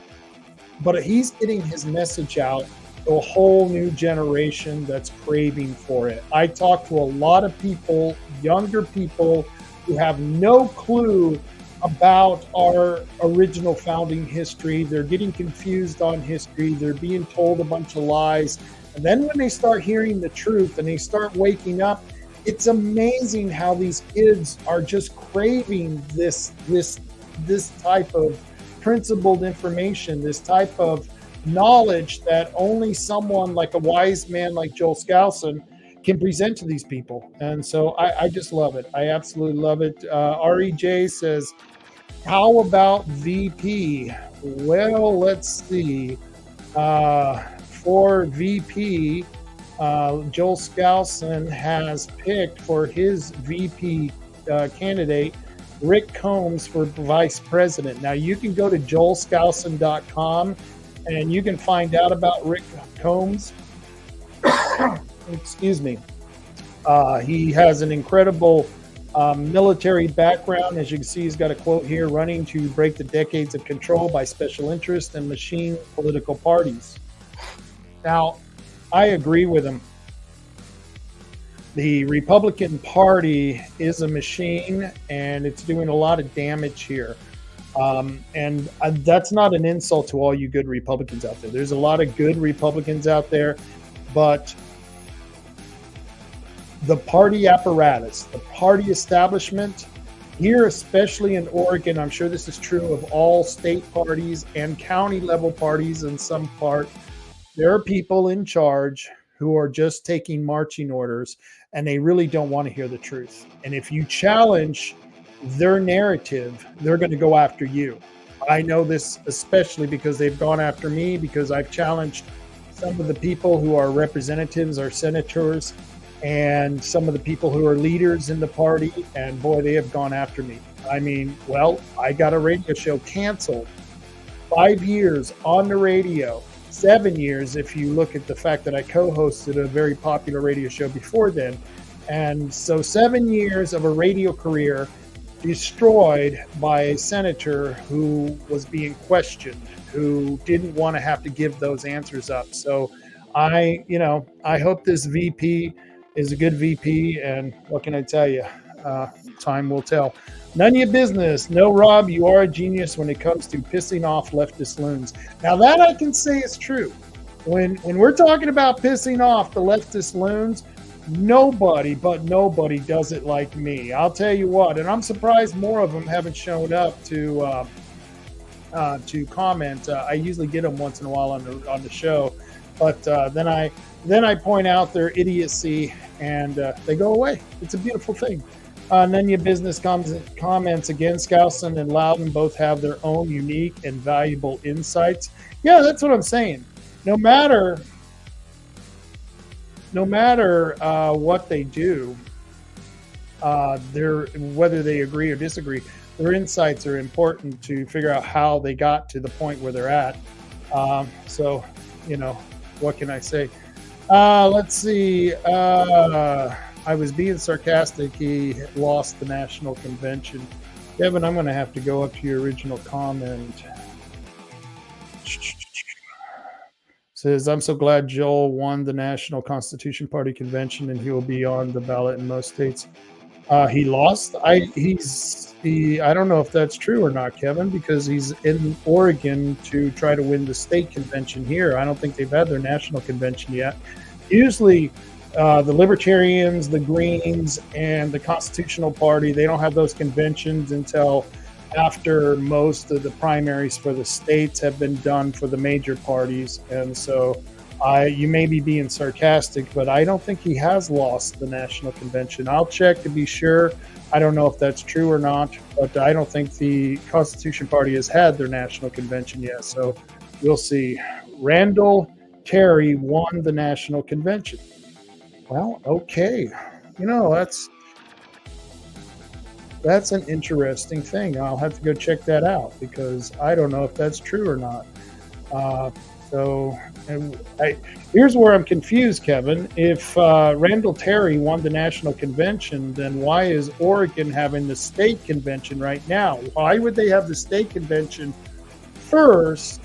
But he's getting his message out to a whole new generation that's craving for it. I talk to a lot of people, younger people, who have no clue about our original founding history. They're getting confused on history. They're being told a bunch of lies. And then when they start hearing the truth and they start waking up, it's amazing how these kids are just craving this type of principled information, this type of knowledge that only someone like a wise man like Joel Skousen can present to these people. And so I just love it. I absolutely love it. REJ says, how about VP? Well, let's see. For VP, Joel Skousen has picked for his VP candidate, Rick Combs, for vice president. Now, you can go to joelskousen.com and you can find out about Rick Combs. Excuse me. He has an incredible military background. As you can see, he's got a quote here, running to break the decades of control by special interest and machine political parties. Now, I agree with him. The Republican Party is a machine, and it's doing a lot of damage here. And that's not an insult to all you good Republicans out there. There's a lot of good Republicans out there, but the party apparatus, the party establishment here, especially in Oregon, I'm sure this is true of all state parties and county level parties in some part, there are people in charge who are just taking marching orders, and they really don't want to hear the truth. And if you challenge their narrative, they're going to go after you. I know this especially because they've gone after me, because I've challenged some of the people who are representatives or senators and some of the people who are leaders in the party, and boy, they have gone after me. I mean, well, I got a radio show canceled. 5 years on the radio, 7 years if you look at the fact that I co-hosted a very popular radio show before then. And so 7 years of a radio career destroyed by a senator who was being questioned, who didn't want to have to give those answers up. So I hope this VP is a good VP, and what can I tell you? Time will tell. None of your business. No, Rob, you are a genius when it comes to pissing off leftist loons. Now that I can say is true. When we're talking about pissing off the leftist loons, nobody does it like me. I'll tell you what, and I'm surprised more of them haven't shown up to comment. I usually get them once in a while on the show, but then I point out their idiocy and they go away. It's a beautiful thing. None of your business comments again. Skousen and Loudon both have their own unique and valuable insights. Yeah, that's what I'm saying. No matter what they do, whether they agree or disagree, their insights are important to figure out how they got to the point where they're at. So, what can I say? Let's see. I was being sarcastic. He lost the national convention. Kevin, I'm going to have to go up to your original comment. Says, I'm so glad Joel won the National Constitution Party convention and he will be on the ballot in most states. He lost. I don't know if that's true or not, Kevin, because he's in Oregon to try to win the state convention here. I don't think they've had their national convention yet. Usually the Libertarians, the Greens, and the Constitutional Party, they don't have those conventions until after most of the primaries for the states have been done for the major parties. And so you may be being sarcastic, but I don't think he has lost the national convention. I'll check to be sure. I don't know if that's true or not, but I don't think the Constitution Party has had their national convention yet. So we'll see. Randall Terry won the national convention. Well, okay. You know, that's an interesting thing. I'll have to go check that out because I don't know if that's true or not. Here's where I'm confused, Kevin. If Randall Terry won the national convention, then why is Oregon having the state convention right now? Why would they have the state convention first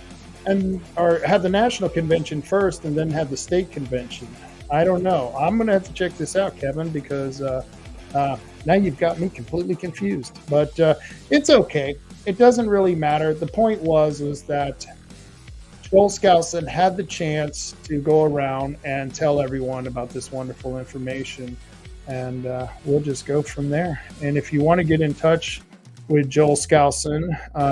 or have the national convention first and then have the state convention? I don't know. I'm going to have to check this out, Kevin, because now you've got me completely confused. But it's okay. It doesn't really matter. The point was that Joel Skousen had the chance to go around and tell everyone about this wonderful information. And we'll just go from there. And if you want to get in touch with Joel Skousen,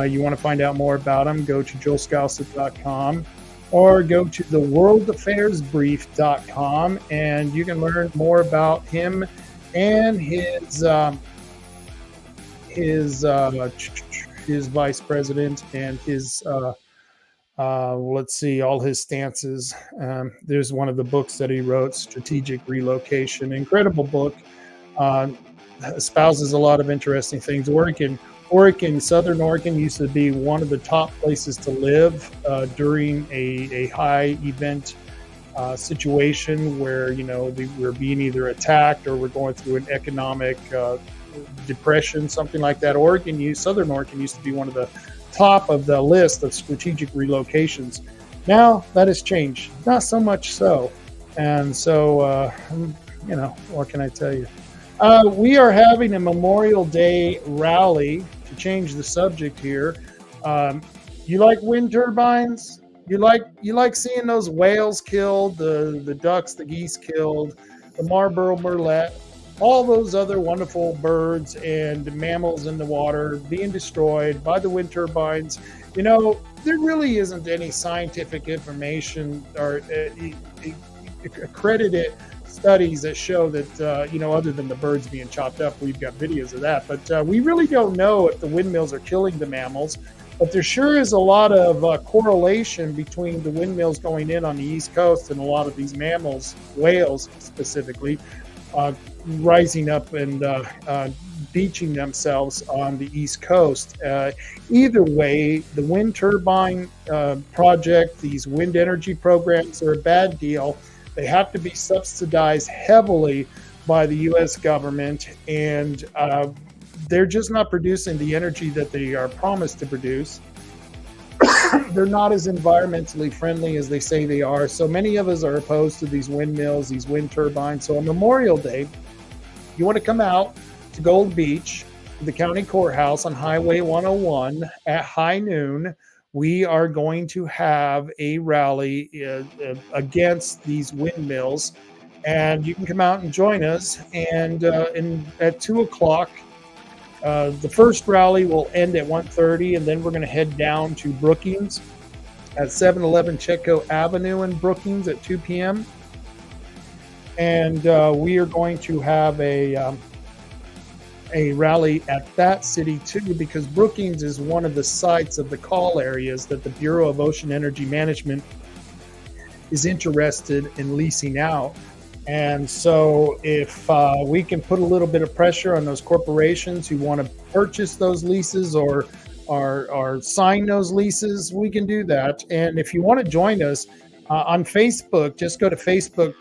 you want to find out more about him, go to joelskousen.com or go to theworldaffairsbrief.com and you can learn more about him and his vice president and his let's see, all his stances. There's one of the books that he wrote, Strategic Relocation. Incredible book. Espouses a lot of interesting things. Southern Oregon used to be one of the top places to live during a high event situation where, you know, we're being either attacked or we're going through an economic depression, something like that. Southern Oregon used to be one of the top of the list of strategic relocations. Now that has changed, not so much so. And so, you know, what can I tell you? We are having a Memorial Day rally. To change the subject here, you like wind turbines? You like seeing those whales killed, the ducks, the geese killed, the Marlboro murrelet, all those other wonderful birds and mammals in the water being destroyed by the wind turbines. You know, there really isn't any scientific information or accredited studies that show that, you know, other than the birds being chopped up, we've got videos of that. But we really don't know if the windmills are killing the mammals. But there sure is a lot of correlation between the windmills going in on the East Coast and a lot of these mammals, whales specifically, rising up and beaching themselves on the East Coast. Either way, the wind turbine project, these wind energy programs are a bad deal. They have to be subsidized heavily by the U.S. government, and they're just not producing the energy that they are promised to produce. They're not as environmentally friendly as they say they are. So many of us are opposed to these windmills, these wind turbines. So on Memorial Day, you want to come out to Gold Beach, the county courthouse on Highway 101 at high noon. We are going to have a rally against these windmills, and you can come out and join us. And at 2 o'clock, the first rally will end at 1:30, and then we're going to head down to Brookings at 711 Chetco Avenue in Brookings at 2 p.m. And we are going to have a rally at that city too, because Brookings is one of the sites of the call areas that the Bureau of Ocean Energy Management is interested in leasing out. And so if we can put a little bit of pressure on those corporations who want to purchase those leases or sign those leases, we can do that. And if you want to join us on Facebook, just go to Facebook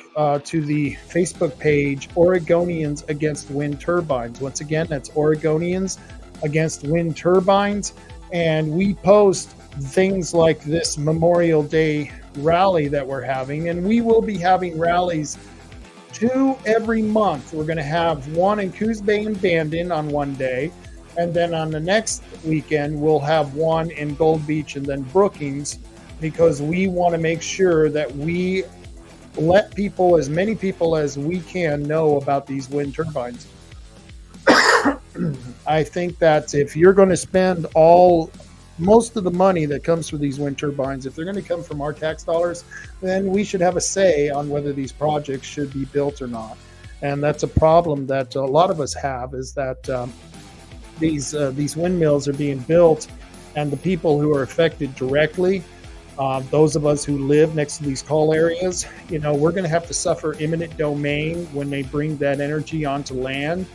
to the Facebook page, Oregonians Against Wind Turbines. Once again, that's Oregonians Against Wind Turbines. And we post things like this Memorial Day rally that we're having. And we will be having rallies 2 every month. We're going to have one in Coos Bay and Bandon on one day. And then on the next weekend, we'll have one in Gold Beach and then Brookings, because we want to make sure that we let people, as many people as we can, know about these wind turbines. I think that if you're going to spend most of the money that comes from these wind turbines, if they're going to come from our tax dollars, then we should have a say on whether these projects should be built or not. And that's a problem that a lot of us have, is that these windmills are being built, and the people who are affected directly, those of us who live next to these coal areas, we're going to have to suffer eminent domain when they bring that energy onto land.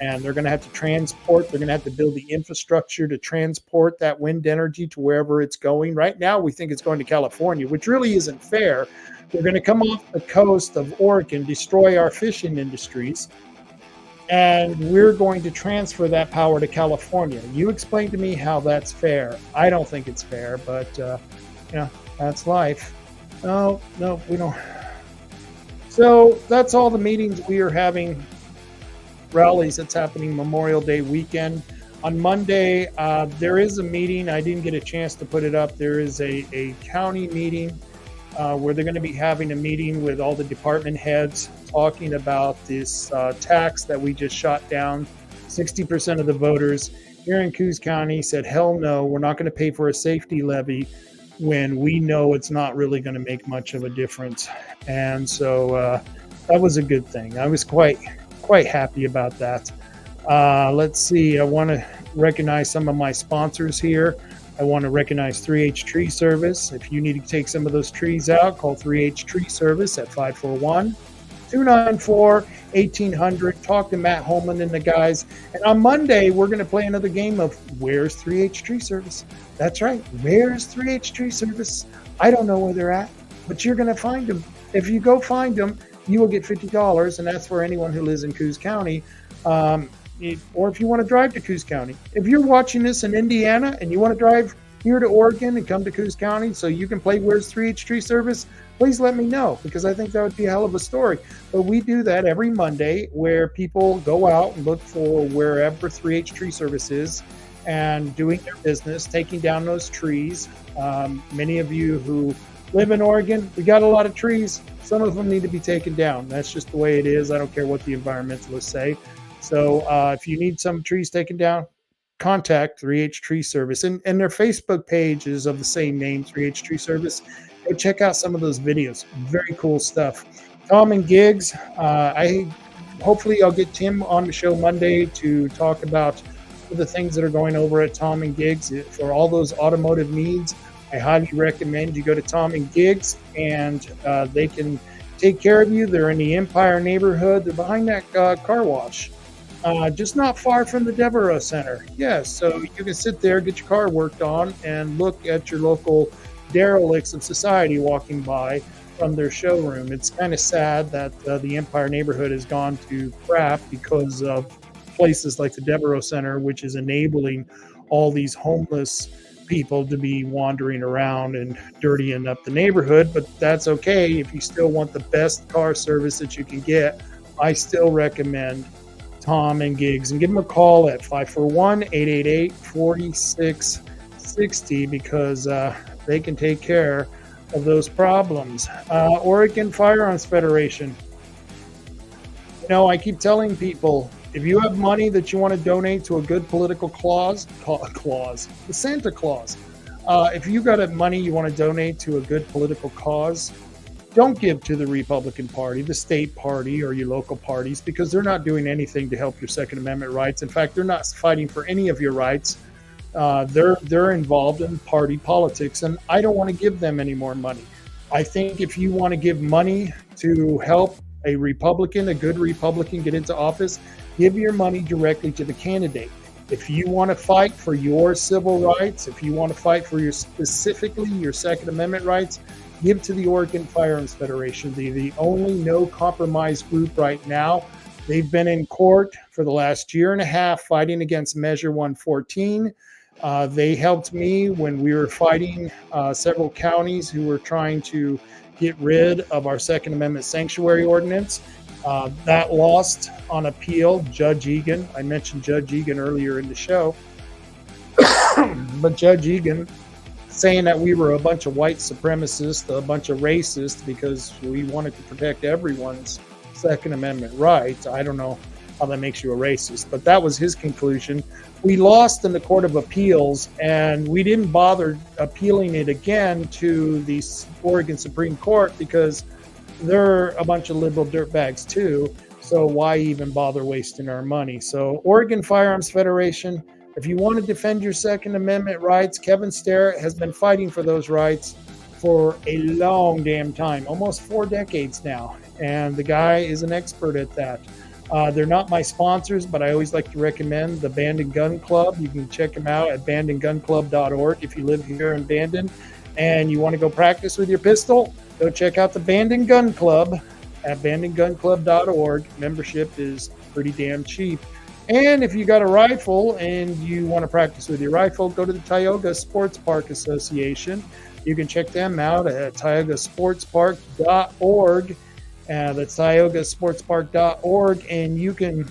And they're going to have to they're going to have to build the infrastructure to transport that wind energy to wherever it's going. Right now, we think it's going to California, which really isn't fair. They're going to come off the coast of Oregon, destroy our fishing industries, and we're going to transfer that power to California. You explain to me how that's fair. I don't think it's fair, but, that's life. No, we don't. So that's all the meetings we are having. Rallies that's happening Memorial Day weekend. On Monday, there is a meeting. I didn't get a chance to put it up. There is a county meeting where they're going to be having a meeting with all the department heads talking about this tax that we just shot down. 60% of the voters here in Coos County said, hell no, we're not going to pay for a safety levy when we know it's not really going to make much of a difference. And so that was a good thing. I was quite happy about that. Let's see. I want to recognize some of my sponsors here. I want to recognize 3H Tree Service. If you need to take some of those trees out, call 3H Tree Service at 541-294-1800. Talk to Matt Holman and the guys. And on Monday, we're going to play another game of Where's 3H Tree Service? That's right. Where's 3H Tree Service? I don't know where they're at, but you're going to find them. If you go find them, you will get $50, and that's for anyone who lives in Coos County, or if you want to drive to Coos County. If you're watching this in Indiana and you want to drive here to Oregon and come to Coos County so you can play Where's 3H Tree Service, please let me know, because I think that would be a hell of a story. But we do that every Monday, where people go out and look for wherever 3H Tree Service is and doing their business, taking down those trees. Many of you who live in Oregon, we got a lot of trees. Some of them need to be taken down. That's just the way it is. I don't care what the environmentalists say. So if you need some trees taken down, contact 3H Tree Service. And their Facebook page is of the same name, 3H Tree Service. Go check out some of those videos. Very cool stuff. Tom and Gigs, hopefully I'll get Tim on the show Monday to talk about the things that are going over at Tom and Gigs. For all those automotive needs, I highly recommend you go to Tom and Gigs, and they can take care of you. They're in the Empire neighborhood. They're behind that car wash, just not far from the Devereaux Center. Yes, so you can sit there, get your car worked on, and look at your local derelicts of society walking by from their showroom. It's kind of sad that the Empire neighborhood has gone to crap because of places like the Devereaux Center, which is enabling all these homeless people to be wandering around and dirtying up the neighborhood. But that's okay. If you still want the best car service that you can get, I still recommend Tom and Gigs, and give them a call at 541-888-4660 because they can take care of those problems. Oregon Firearms Federation. I keep telling people, if you have money that you want to donate to a good political cause, the Santa Claus. If you got money you want to donate to a good political cause, don't give to the Republican Party, the state party, or your local parties, because they're not doing anything to help your Second Amendment rights. In fact, they're not fighting for any of your rights. They're involved in party politics, and I don't want to give them any more money. I think if you want to give money to help a good Republican get into office, give your money directly to the candidate. If you want to fight for your civil rights, if you want to fight for specifically your Second Amendment rights, give to the Oregon Firearms Federation, the only no compromise group right now. They've been in court for the last year and a half fighting against Measure 114. They helped me when we were fighting several counties who were trying to get rid of our Second Amendment sanctuary ordinance. That lost on appeal. Judge Egan, I mentioned Judge Egan earlier in the show, but Judge Egan saying that we were a bunch of white supremacists, a bunch of racists, because we wanted to protect everyone's Second Amendment rights. I don't know how that makes you a racist, but that was his conclusion. We lost in the Court of Appeals, and we didn't bother appealing it again to the Oregon Supreme Court because they're a bunch of liberal dirtbags too. So why even bother wasting our money? So Oregon Firearms Federation, if you want to defend your Second Amendment rights, Kevin Starrett has been fighting for those rights for a long damn time, almost 4 decades now. And the guy is an expert at that. They're not my sponsors, but I always like to recommend the Bandon Gun Club. You can check them out at bandongunclub.org if you live here in Bandon and you want to go practice with your pistol. Go check out the Bandon Gun Club at bandongunclub.org. Membership is pretty damn cheap. And if you got a rifle and you want to practice with your rifle, go to the Tioga Sports Park Association. You can check them out at tiogasportspark.org. That's tiogasportspark.org, and you can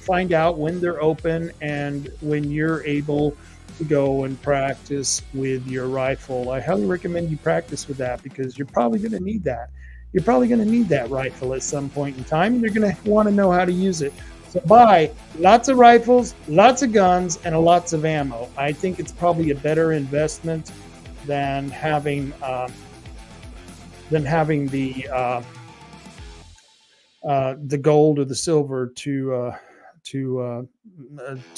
find out when they're open and when you're able to go and practice with your rifle. I highly recommend you practice with that because you're probably going to need that. You're probably going to need that rifle at some point in time, and you're going to want to know how to use it. So buy lots of rifles, lots of guns, and lots of ammo. I think it's probably a better investment than having the gold or the silver to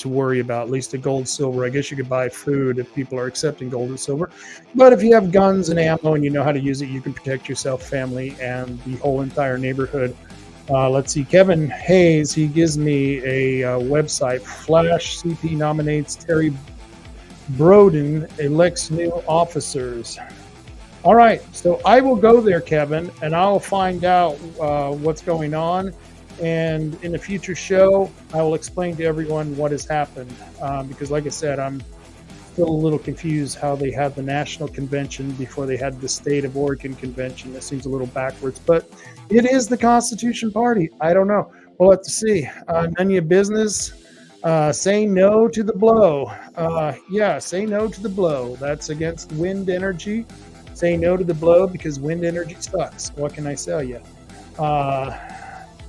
worry about. At least the gold, silver. I guess you could buy food if people are accepting gold and silver. But if you have guns and ammo and you know how to use it, you can protect yourself, family, and the whole entire neighborhood. Let's see. Kevin Hayes, he gives me a website. Flash CP nominates Terry Broden, elects new officers. All right, so I will go there, Kevin, and I'll find out what's going on. And in a future show, I will explain to everyone what has happened. Because like I said, I'm still a little confused how they had the national convention before they had the state of Oregon convention. That seems a little backwards, but it is the Constitution Party. I don't know. We'll have to see. None of your business. Say no to the blow. Yeah, say no to the blow. That's against wind energy. Say no to the blow because wind energy sucks. What can I tell you?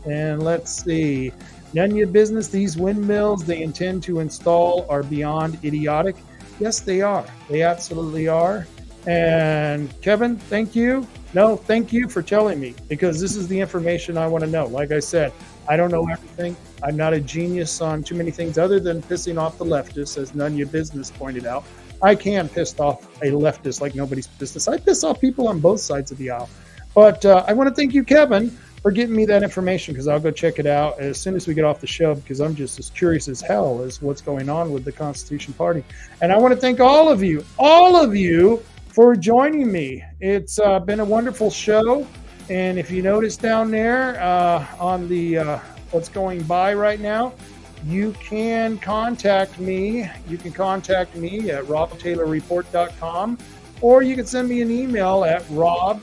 And let's see. None of your business. These windmills they intend to install are beyond idiotic. Yes, they are. They absolutely are. And Kevin, thank you. No, thank you for telling me because this is the information I want to know. Like I said, I don't know everything. I'm not a genius on too many things other than pissing off the leftists, as none of your business pointed out. I can piss off a leftist like nobody's business. I piss off people on both sides of the aisle. But I want to thank you, Kevin, for getting me that information because I'll go check it out as soon as we get off the show because I'm just as curious as hell as what's going on with the Constitution Party. And I want to thank all of you for joining me. It's been a wonderful show. And if you notice down there on the what's going by right now, you can contact me. You can contact me at robtaylorreport.com or you can send me an email at rob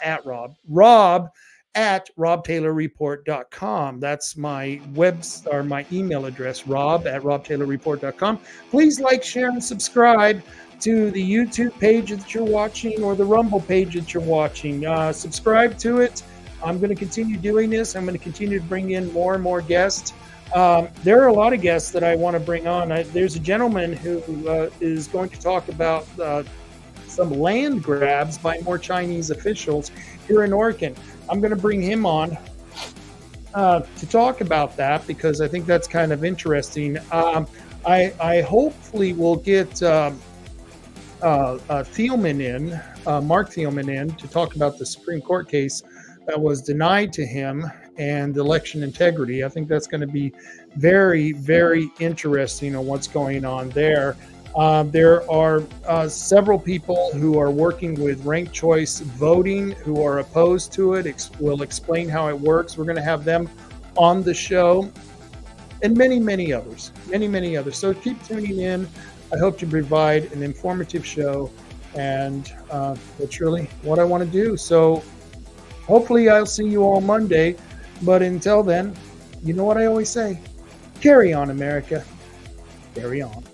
at robtaylorreport.com. That's my my email address, rob@robtaylorreport.com. Please like, share, and subscribe to the YouTube page that you're watching or the Rumble page that you're watching. Subscribe to it. I'm going to continue doing this. I'm going to continue to bring in more and more guests. There are a lot of guests that I want to bring on. There's a gentleman who is going to talk about some land grabs by more Chinese officials here in Oregon. I'm going to bring him on to talk about that because I think that's kind of interesting. I hopefully will get Thielman in, Mark Thielman in to talk about the Supreme Court case that was denied to him and election integrity. I think that's going to be very, very interesting on what's going on there. There are several people who are working with ranked choice voting who are opposed to it. We'll explain how it works. We're going to have them on the show and many, many others. So keep tuning in. I hope to provide an informative show, and that's really what I want to do. So hopefully I'll see you all Monday. But until then, you know what I always say, carry on, America. Carry on.